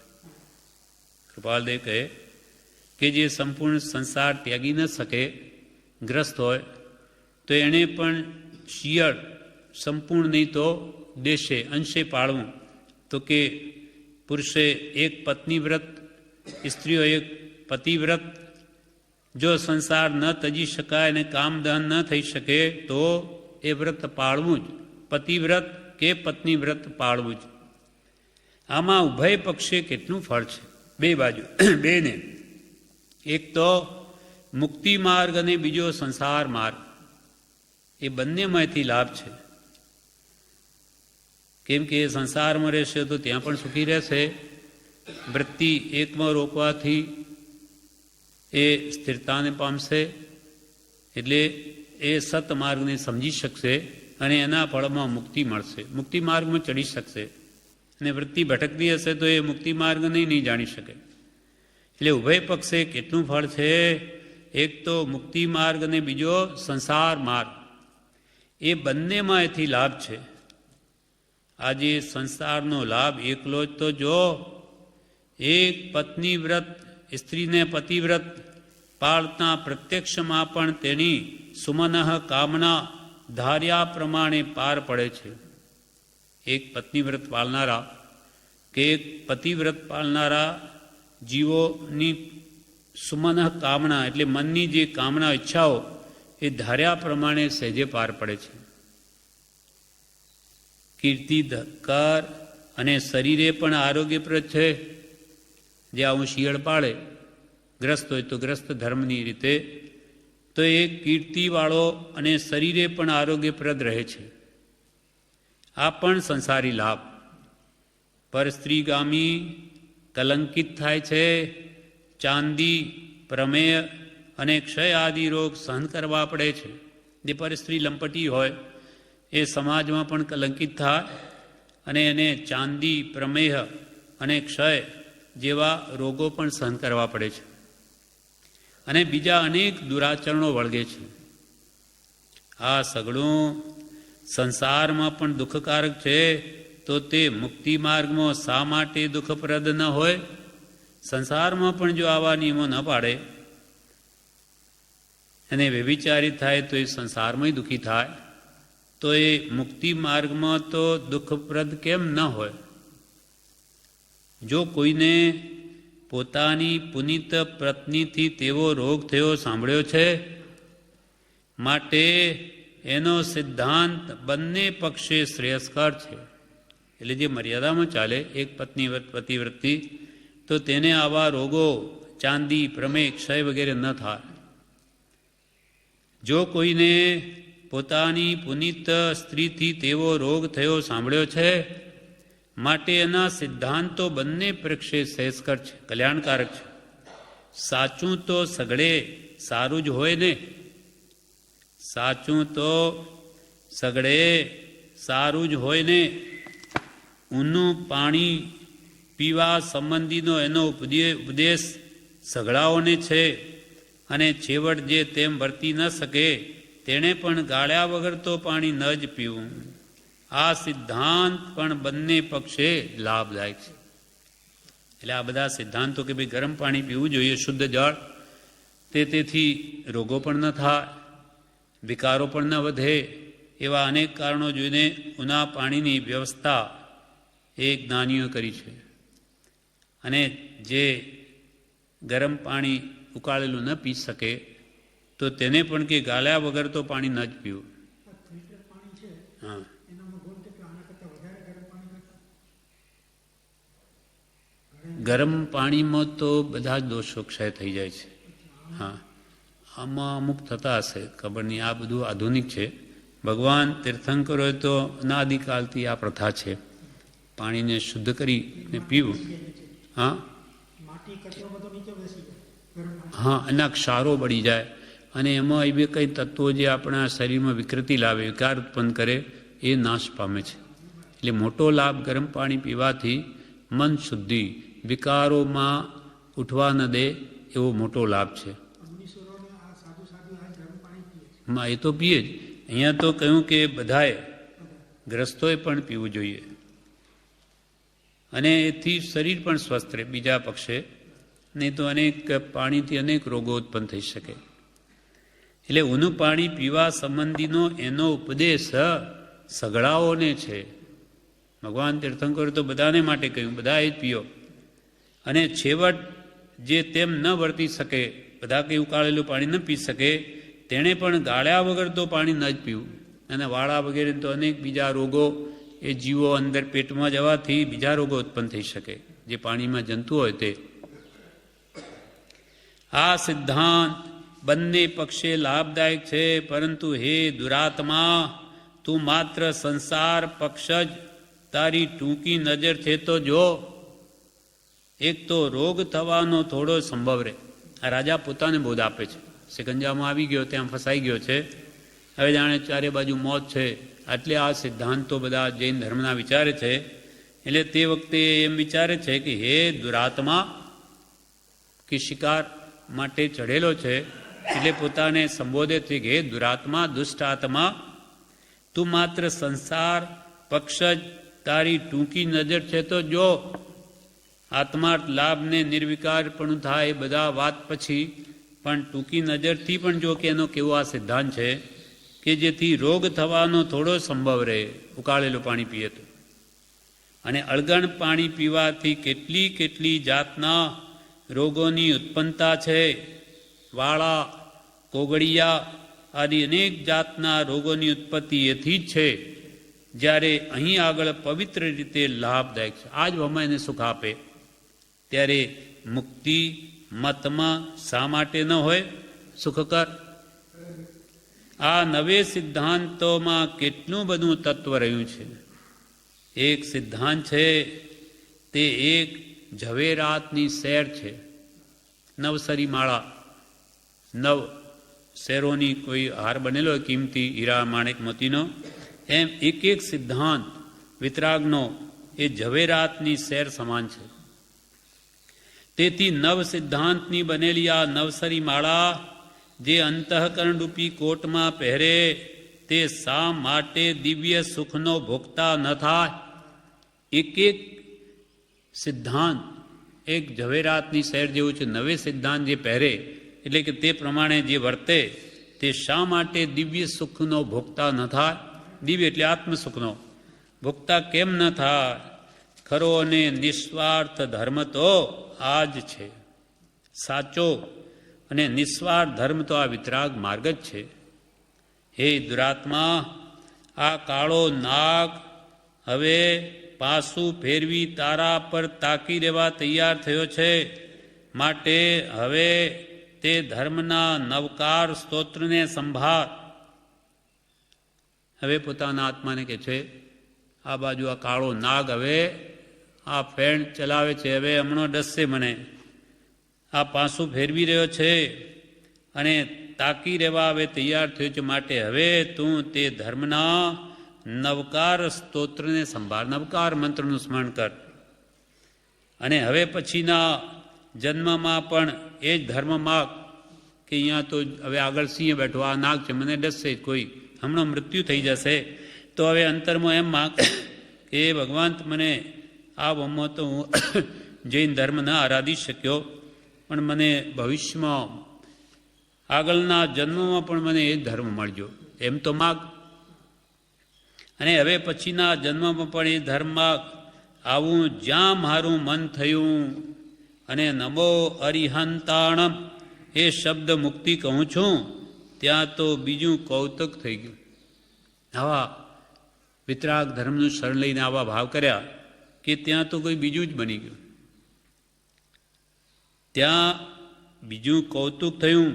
કૃપાલદેવ કહે કે જે સંપૂર્ણ સંસાર ત્યાગી ન શકે, ગ્રસ્ત હોય, તો એણે પણ શિયળ સંપૂર્ણ નહીં તો દેશે અંશે પાળવું. તો કે પુરુષે એક પત્ની વ્રત, સ્ત્રીઓ એક પતિવ્રત. જો સંસાર ન તજી શકાય અને કામદહન ન થઈ શકે તો એ વ્રત પાળવું જ, પતિવ્રત કે પત્ની વ્રત પાળવું જ. આમાં ઉભય પક્ષે કેટલું ફળ છે, બે બાજુ, બેને. એક તો મુક્તિ માર્ગ અને બીજો સંસાર માર્ગ, એ બંનેમાંથી લાભ છે. કેમ કે એ સંસારમાં રહેશે તો ત્યાં પણ સુખી રહેશે. વૃત્તિ એકમાં રોકવાથી એ સ્થિરતાને પામશે, એટલે એ સતમાર્ગને સમજી શકશે અને એના ફળમાં મુક્તિ મળશે, મુક્તિ માર્ગમાં ચડી શકશે. અને વૃત્તિ ભટકતી હશે તો એ મુક્તિ માર્ગને નહીં જાણી શકે. એટલે ઉભય પક્ષે કેટલું ફળ છે! એક તો મુક્તિ માર્ગ અને બીજો સંસાર માર્ગ, એ બંનેમાં એથી લાભ છે. આજે સંસારનો લાભ એકલો જ તો જો, એક પત્ની વ્રત સ્ત્રીને પતિવ્રત પાળતા પ્રત્યક્ષમાં પણ તેની સુમનઃ કામના ધાર્યા પ્રમાણે પાર પડે છે. એક પત્નીવ્રત પાળનારા કે એક પતિવ્રત પાળનારા જીવોની સુમનઃ કામના એટલે મનની જે કામના ઈચ્છાઓ એ ધાર્યા પ્રમાણે સહેજે પાર પડે છે. કીર્તિ ધક્કાર અને શરીરે પણ આરોગ્યપ્રદ છે. જે આવું શિયળ પાળે ગ્રસ્ત હોય તો ગ્રસ્ત ધર્મની રીતે તો એ કીર્તિવાળો અને શરીરે પણ આરોગ્યપ્રદ રહે છે. આ પણ સંસારી લાભ. પર સ્ત્રીગામી કલંકિત થાય છે. ચાંદી પ્રમેય અને ક્ષય આદિ રોગ સહન કરવા પડે છે. જે પર સ્ત્રી લંપટી હોય એ સમાજમાં પણ કલંકિત થાય અને એને ચાંદી પ્રમેહ અને ક્ષય જેવા રોગો પણ સહન કરવા પડે છે અને બીજા અનેક દુરાચરણો વળગે છે. આ સઘળું સંસારમાં પણ દુઃખકારક છે તો તે મુક્તિ માર્ગમાં શા માટે દુઃખપ્રદ ન હોય? સંસારમાં પણ જો આવા નિયમો ન પાડે અને વ્યભિચારી થાય તો એ સંસારમાં દુઃખી થાય તો એ મુક્તિ માર્ગમાં તો દુઃખપ્રદ કેમ ન હોય? જો કોઈને પોતાની પુનિત પત્નીથી તેવો રોગ થયો સાંભળ્યો છે, માટે એનો સિદ્ધાંત બંને પક્ષે શ્રેયસ્કર છે. એટલે જે મર્યાદામાં ચાલે એક પતિવ્રતથી તો તેને આવા રોગો ચાંદી પ્રમેય ક્ષય વગેરે ન થાય. જો કોઈને પોતાની પુનિત સ્ત્રીથી તેવો રોગ થયો સાંભળ્યો છે, માટે એના સિદ્ધાંતો બંને પક્ષે શ્રેયસ્કર છે, કલ્યાણકારક છે. સાચું તો સગળે સારું જ હોય ને. સાચું તો સગળે સારું જ હોય ને. ઊનું પાણી પીવા સંબંધીનો એનો ઉપદેશ સઘળાઓને છે અને છેવટ જે તેમ વર્તી ન શકે તેણે પણ ગાળ્યા વગર તો પાણી ન જ પીવું. આ સિદ્ધાંત પણ બંને પક્ષે લાભદાયક છે. એટલે આ બધા સિદ્ધાંતો કે ભાઈ ગરમ પાણી પીવું જોઈએ, શુદ્ધ જળ, તેથી રોગો પણ ન થાય, વિકારો પણ ન વધે, એવા અનેક કારણો જોઈને ઉના પાણીની વ્યવસ્થા એ જ્ઞાનીઓ કરી છે. અને જે ગરમ પાણી ઉકાળેલું ન પી શકે તો તેને પણ કે ગાળ્યા વગર તો પાણી ન જ પીવું. હા, ગરમ પાણીમાં તો બધા જ દોષો ક્ષય થઈ જાય છે. હા, આમાં અમુક થતા હશે, ખબર નહીં. આ બધું આધુનિક છે. ભગવાન તીર્થંકરોએ તો અનાદિકાલથી આ પ્રથા છે, પાણીને શુદ્ધ કરીને પીવું. હા હા, એના ક્ષારો બળી જાય અને એમાં એવી કંઈ તત્વો જે આપણા શરીરમાં વિકૃતિ લાવે, વિકાર ઉત્પન્ન કરે, એ નાશ પામે છે. એટલે મોટો લાભ ગરમ પાણી પીવાથી મન શુદ્ધિ, વિકારોમાં ઉઠવા ન દે એવો મોટો લાભ છે. એ તો પીએ જ. અહીંયા તો કહ્યું કે બધાએ ગ્રસ્તોએ પણ પીવું જોઈએ અને એથી શરીર પણ સ્વસ્થ રહે. બીજા પક્ષે નહીં તો અનેક પાણીથી અનેક રોગો ઉત્પન્ન થઈ શકે. એટલે ઊનું પાણી પીવા સંબંધીનો એનો ઉપદેશ સઘળાઓને છે. ભગવાન તીર્થંકર તો બધાને માટે કહ્યું, બધા જ પીઓ. અને છેવટ જે તેમ ન વર્તી શકે, બધા કંઈ ઉકાળેલું પાણી ન પી શકે, તેણે પણ ગાળ્યા વગર તો પાણી ન જ પીવું. અને વાળા વગેરે તો અનેક બીજા રોગો એ જીવો અંદર પેટમાં જવાથી બીજા રોગો ઉત્પન્ન થઈ શકે, જે પાણીમાં જંતુ હોય તે. આ સિદ્ધાંત બંને પક્ષે લાભદાયક છે, પરંતુ હે દુરાત્મા, તું માત્ર સંસાર પક્ષ જ તારી ટૂંકી નજર છે તો જો. એક તો રોગ થવાનો થોડો સંભવ રહે. આ રાજા પોતાને બોધ આપે છે. સિકંજામાં આવી ગયો, ત્યાં ફસાઈ ગયો છે, હવે જાણે ચારે બાજુ મોત છે. એટલે આ સિદ્ધાંતો બધા જૈન ધર્મના વિચારે છે. એટલે તે વખતે એમ વિચારે છે કે હે દુરાત્મા, કે શિકાર માટે ચઢેલો છે, એટલે પોતાને સંબોધે છે કે હે દુરાત્મા, દુષ્ટ આત્મા, તું માત્ર સંસાર પક્ષ જ તારી ટૂંકી નજર છે તો જો. આત્માર્થ લાભને નિર્વિકાર પણ થાય એ બધા વાત પછી, પણ ટૂંકી નજરથી પણ જો કે એનો કેવો આ સિદ્ધાંત છે કે જેથી રોગ થવાનો થોડો સંભવ રહે ઉકાળેલું પાણી પીએ તો. અને અળગણ પાણી પીવાથી કેટલી કેટલી જાતના રોગોની ઉત્પન્નતા છે. વાળા, કોગળિયા આદિ અનેક જાતના રોગોની ઉત્પત્તિ એથી જ છે. જ્યારે અહીં આગળ પવિત્ર રીતે લાભદાયક છે, આ જ ભગવાન એને સુખ આપે. ત્યારે મુક્તિ મતમાં શા માટે ન હોય સુખકર? આ નવે સિદ્ધાંતોમાં કેટલું બધું તત્વ રહ્યું છે. એક સિદ્ધાંત છે તે એક ઝવેરાતની શેર છે. નવસરી માળા, નવ શેરોની કોઈ હાર બનેલો હોય કિંમતી હીરા માણેક મોતીનો, એમ એક એક સિદ્ધાંત વિતરાગનો એ ઝવેરાતની શેર સમાન છે. તેથી નવ સિદ્ધાંતની બનેલી આ નવસરી માળા જે અંતઃકરણ રૂપી કોટમાં પહેરે તે શા માટે દિવ્ય સુખનો ભોગતા ન થાય? એક એક સિદ્ધાંત એક ઝવેરાતની શેર જેવું છે. નવે સિદ્ધાંત જે પહેરે એટલે કે તે પ્રમાણે જે વર્તે તે શા માટે દિવ્ય સુખનો ભોગતા ન થાય? દિવ્ય એટલે આત્મસુખનો ભોગતા કેમ ન થાય? ખરો અને નિસ્વાર્થ ધર્મ તો આ જ છે. સાચો અને નિસ્વાર્થ ધર્મ તો આ વિતરાગ માર્ગ જ છે. હે દુરાત્મા, આ કાળો નાગ હવે પાસું ફેરવી તારા પર તાકી રહેવા તૈયાર થયો છે. માટે હવે તે ધર્મના નવકાર સ્તોત્રને સંભાળ. હવે પોતાના આત્માને કહે છે, આ બાજુ આ કાળો નાગ હવે આ ફેણ ચલાવે છે, હવે હમણાં ડસશે મને. આ પાસું ફેરવી રહ્યો છે અને તાકી રહેવા હવે તૈયાર થયો છે. માટે હવે તું તે ધર્મના નવકાર સ્તોત્રને સંભાળ. નવકાર મંત્રનું સ્મરણ કર. અને હવે પછીના જન્મમાં પણ એ જ ધર્મ માગ કે અહીંયા તો હવે આગળ સિંહ બેઠો, આ નાગ છે, મને ડસશે કોઈ, હમણાં મૃત્યુ થઈ જશે. તો હવે અંતરમાં એમ માગ કે ભગવાન મને આ વમો તો હું જૈન ધર્મ ન આરાધી શક્યો, પણ મને ભવિષ્યમાં આગળના જન્મમાં પણ મને એ ધર્મ મળજો, એમ તો માગ. અને હવે પછીના જન્મમાં પણ એ ધર્મ માગ. આવું જ્યાં મારું મન થયું અને નમો અરિહંતાણમ એ શબ્દ મુક્તિ કહું છું ત્યાં તો બીજું કૌતુક થઈ ગયું. આવા વિતરાગ ધર્મનું શરણ લઈને આવા ભાવ કર્યા કે ત્યાં તો કોઈ બીજું જ બની ગયું. ત્યાં બીજું કૌતુક થયું.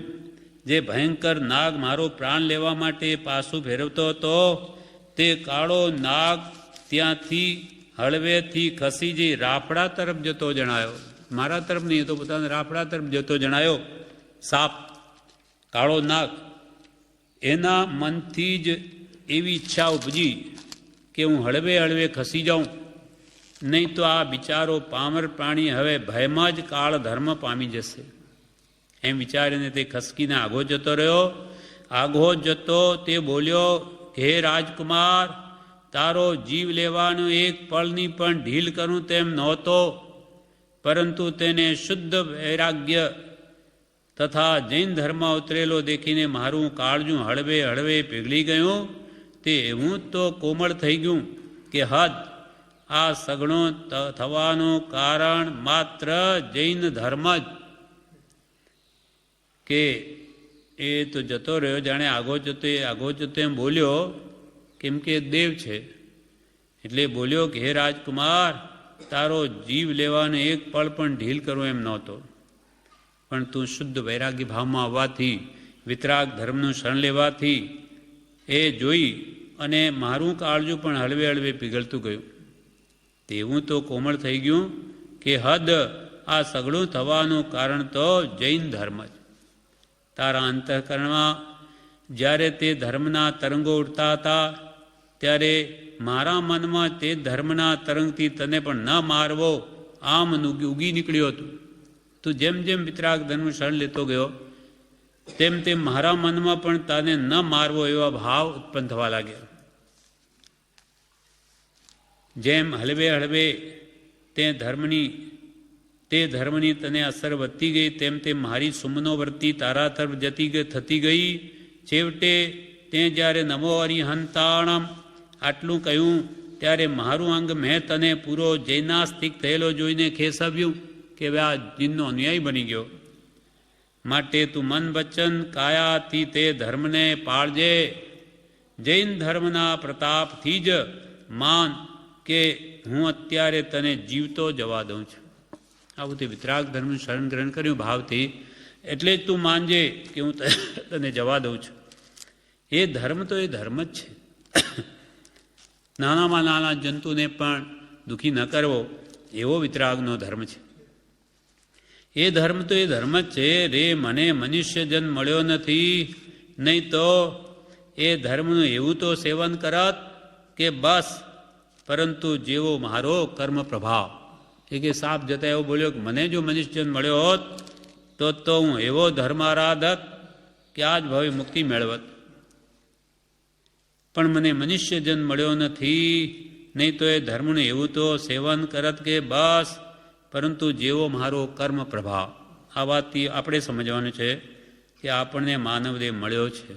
જે ભયંકર નાગ મારો પ્રાણ લેવા માટે પાછું ફેરવતો હતો તે કાળો નાગ ત્યાંથી હળવેથી ખસી જઈ રાફડા તરફ જતો જણાયો. મારા તરફ નહીં, તો પોતાના રાફડા તરફ જતો જણાયો. સાપ, કાળો નાગ, એના મનથી જ એવી ઈચ્છા ઉપજી કે હું હળવે હળવે ખસી જાઉં, નહીં તો આ બિચારો પામર પ્રાણી હવે ભયમાં જ કાળ ધર્મ પામી જશે. એમ વિચારીને તે ખસકીને આગો જતો રહ્યો. આગો જતો તે બોલ્યો, હે રાજકુમાર, તારો જીવ લેવાનો એક પળની પણ ઢીલ કરું તેમ નહોતો, પરંતુ તેને શુદ્ધ વૈરાગ્ય તથા જૈન ધર્મ ઉતરેલો દેખીને મારું કાળજું હળવે હળવે પીગળી ગયું. તે એવું તો કોમળ થઈ ગયું કે હદ. આ સગણો થવાનું કારણ માત્ર જૈન ધર્મ જ. કે એ તો જતો રહ્યો, જાણે આગો જતો એમ બોલ્યો, કેમ કે દેવ છે એટલે બોલ્યો કે હે રાજકુમાર, તારો જીવ લેવાનો એક પળ પણ ઢીલ કરવો એમ નહોતો, પણ તું શુદ્ધ વૈરાગ્ય ભાવમાં આવવાથી, વિતરાગ ધર્મનું શરણ લેવાથી એ જોઈ અને મારું કાળજું પણ હળવે હળવે પીગળતું ગયું. તેવું તો કોમળ થઈ ગયું કે હદ. આ સગળું થવાનું કારણ તો જૈન ધર્મ જ. તારા અંતઃકરણમાં જ્યારે તે ધર્મના તરંગો ઉડતા હતા ત્યારે મારા મનમાં તે ધર્મના તરંગથી તને પણ ન મારવો આમ ઉગી નીકળ્યું હતું. તું જેમ જેમ વિતરાગ ધર્મનું શરણ લેતો ગયો તેમ તેમ મારા મનમાં પણ તને ન મારવો એવા ભાવ ઉત્પન્ન થવા લાગ્યા. જેમ હળવે હળવે તે ધર્મની તે ધર્મની તને અસર વધતી ગઈ, તેમ તેમ મારી સુમનો વર્તી તારા તરફ થતી ગઈ. છેવટે તે જ્યારે નમો અરિહંતાણમ આટલું કહ્યું ત્યારે મારું અંગ મેં તને પૂરો જૈનાસ્તિક થયેલો જોઈને ખેસવ્યું કે હવે આ જીનનો અનુયાયી બની ગયો. માટે તું મન વચન કાયાથી તે ધર્મને પાળજે. જૈન ધર્મના પ્રતાપથી જ માન કે હું અત્યારે તને જીવતો જવા દઉં છું. આવું તે વિતરાગ ધર્મનું શરણ ગ્રહણ કર્યું ભાવથી, એટલે જ તું માનજે કે હું તને જવા દઉં છું. એ ધર્મ તો એ ધર્મ જ છે. નાનામાં નાના જંતુને પણ દુઃખી ન કરવો એવો વિતરાગનો ધર્મ છે. એ ધર્મ તો એ ધર્મ જ છે. રે મને મનુષ્ય જન્મ મળ્યો નથી, નહીં તો એ ધર્મનું એવું તો સેવન કરત કે બસ, પરંતુ જેવો મારો કર્મ પ્રભાવ. એ કે સાપ જતા એવો બોલ્યો કે મને જો મનુષ્ય જન્મ મળ્યો હોત તો હું એવો ધર્મારાધક કે આજ ભાવે મુક્તિ મેળવત. પણ મને મનુષ્ય જન્મ મળ્યો નથી, નહીં તો એ ધર્મનું એવું તો સેવન કરત કે બસ, પરંતુ જેવો મારો કર્મ પ્રભાવ. આ વાતથી આપણે સમજવાનું છે કે આપણને માનવદેહ મળ્યો છે.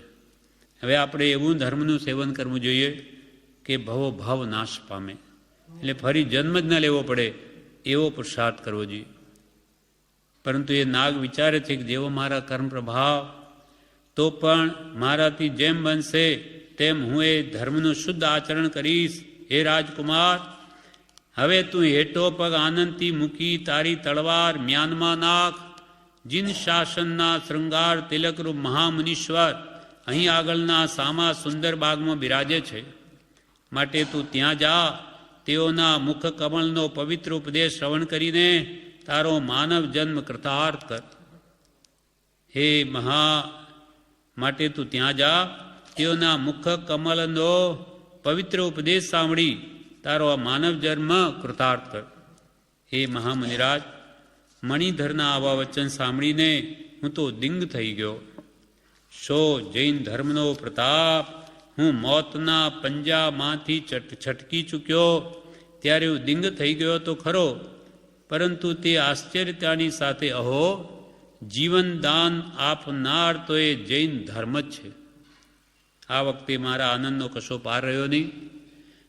હવે આપણે એવું ધર્મનું સેવન કરવું જોઈએ કે ભવો ભાવ નાશ પામે, એટલે ફરી જન્મ જ ન લેવો પડે એવો પુરુષાર્થ કરવો જોઈએ. પરંતુ એ નાગ વિચારે છે કે જેવો મારા કર્મ પ્રભાવ, તો પણ મારાથી જેમ બનશે તેમ હું એ ધર્મનું શુદ્ધ આચરણ કરીશ. હે રાજકુમાર, હવે તું હેઠો પગ આનંદથી મૂકી તારી તલવાર મ્યાનમાં નાખ. જીન શાસનના શૃંગાર તિલકરૂપ મહામુનીશ્વર અહીં આગળના સામા સુંદર બાગમાં બિરાજે છે. માટે તું ત્યાં જા, તેઓના મુખ કમળનો પવિત્ર ઉપદેશ શ્રવણ કરીને તારો માનવ જન્મ કૃતાર્થ કર. હે માટે તું ત્યાં જા, તેઓના મુખ કમલનો પવિત્ર ઉપદેશ સાંભળી તારો માનવ જન્મ કૃતાર્થ કર. હે મહામુનિરાજ, મણિધરના આવા વચન સાંભળીને હું તો દિંગ થઈ ગયો. શો જૈન ધર્મનો પ્રતાપ! હું મોતના પંજામાંથી છટકી ચૂક્યો ત્યારે હું દિંગ થઈ ગયો તો ખરો, પરંતુ તે આશ્ચર્યતાની સાથે અહો, જીવન દાન આપનાર તો એ જૈન ધર્મ જ છે. આ વખતે મારા આનંદનો કશો પાર રહ્યો નહીં.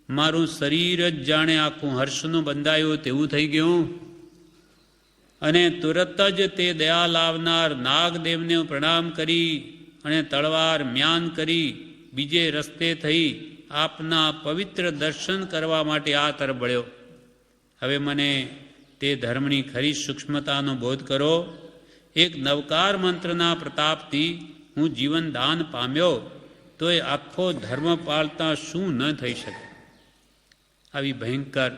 મારું શરીર જ જાણે આખું હર્ષનું બંધાયું તેવું થઈ ગયું. અને તુરત જ તે દયા લાવનાર નાગદેવને પ્રણામ કરી અને તળવાર મ્યાન કરી બીજે રસ્તે થઈ આપના પવિત્ર દર્શન કરવા માટે આ તરફ વળ્યો. હવે મને તે ધર્મની ખરી સૂક્ષ્મતાનો બોધ કરો. એક નવકાર મંત્રના પ્રતાપથી હું જીવન દાન પામ્યો, તો એ આખો ધર્મ પાળતા શું ન થઈ શકે. આવી ભયંકર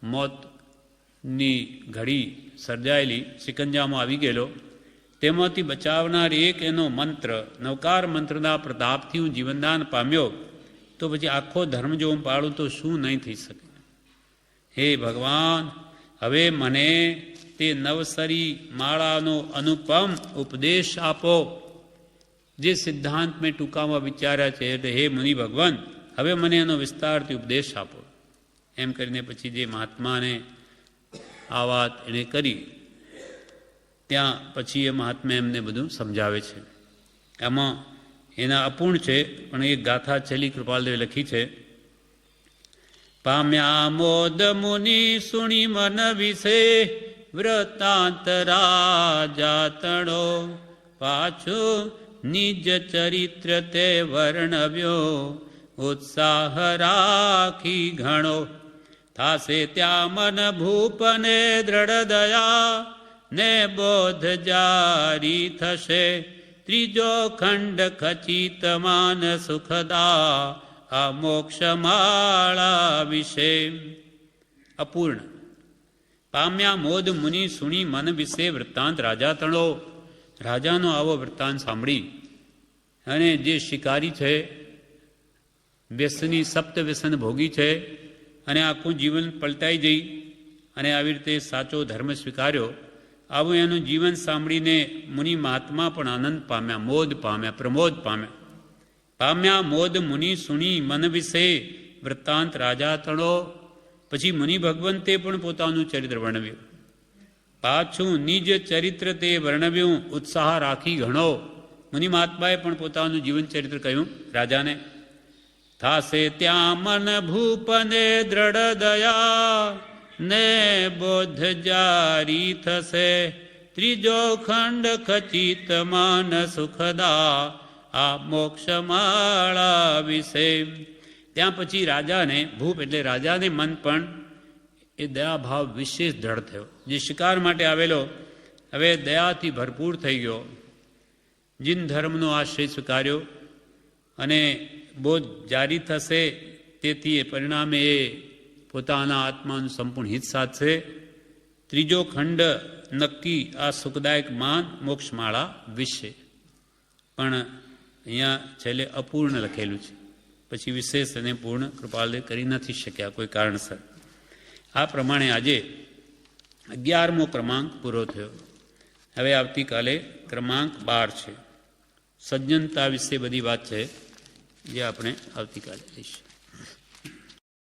મોતની ઘડી સર્જાયેલી શિકંજામાં આવી ગયેલો, તેમાંથી બચાવનાર એક એનો મંત્ર, નવકાર મંત્રના પ્રતાપથી હું જીવનદાન પામ્યો, તો પછી આખો ધર્મ જો હું પાળું તો શું નહીં થઈ શકે. હે ભગવાન, હવે મને તે નવસરી માળાનો અનુપમ ઉપદેશ આપો. જે સિદ્ધાંત મેં ટૂંકામાં વિચાર્યા છે, એટલે હે મુનિ ભગવાન, હવે મને એનો વિસ્તારથી ઉપદેશ આપો. એમ કરીને પછી જે મહાત્માને આ વાત એણે કરી, ત્યાં પછી એ મહાત્મા એમને બધું સમજાવે છે. આમાં એના અપૂર્ણ છે, પણ એક ગાથા છેલ્લી કૃપાલદેવે લખી છે. પામ્યા મોદ મુનિ સુણી મન વિશે વૃત્તાંત રાજા તણો, પાછું નિજ ચરિત્ર તે વર્ણવ્યો ઉત્સાહ રાખી ઘણો. થાશે ત્યાં મન ભૂપને દ્રઢ દયા ને બોધ જારી થશે. ત્રીજો ખંડ ખચિત માન સુખદા આ મોક્ષમાળા વિશે. અપૂર્ણ. પામ્યા મોદ મુનિ સુણી મન વિશે વૃત્તાંત રાજા તણો. રાજાનો આવો વૃત્તાંત સાંભળી અને જે શિકારી છે, વ્યસની સપ્ત વ્યસન ભોગી છે, અને આખું જીવન પલટાઈ જઈ અને આવી રીતે સાચો ધર્મ સ્વીકાર્યો, આવું એનું જીવન સાંભળીને મુનિ મહાત્મા પણ આનંદ પામ્યા, મોદ પામ્યા, પ્રમોદ પામ્યા. પામ્યા મોદ મુનિ સુણી મન વિશે વૃત્તાંત રાજા તણો. પછી મુનિ ભગવંતે પણ પોતાનું ચરિત્ર વર્ણવ્યું. પાછું નિજ ચરિત્ર તે વર્ણવ્યું ઉત્સાહ રાખી ઘણો. મુનિ મહાત્માએ પણ પોતાનું જીવન ચરિત્ર કહ્યું રાજાને. થાશે ત્યાં મન ભૂપને દ્રઢ દયા ને બોધ જારી થશે. ત્રીજો ખંડ ખચિત માન સુખદા આ મોક્ષમાળા વિશે. ત્યાં પછી રાજાને, ભૂપ એટલે રાજાને મન પણ એ દયાભાવ વિશેષ દ્રઢ થયો. જે શિકાર માટે આવેલો હવે દયાથી ભરપૂર થઈ ગયો. જીન ધર્મનો આશ્રય સ્વીકાર્યો અને બોધ જારી થશે. તેથી એ પરિણામે એ પોતાના આત્માનું સંપૂર્ણ હિત સાધશે. ત્રીજો ખંડ નક્કી આ સુખદાયક માન મોક્ષમાળા વિશે. પણ અહીંયા છેલ્લે અપૂર્ણ લખેલું છે. પછી વિશેષ અને પૂર્ણ કૃપાલય કરી નથી શક્યા કોઈ કારણસર. આ પ્રમાણે આજે 11મો ક્રમાંક પૂરો થયો. હવે આવતીકાલે ક્રમાંક 12 છે. સજ્જનતા વિશે બધી વાત છે જે આપણે આવતીકાલે લઈશું.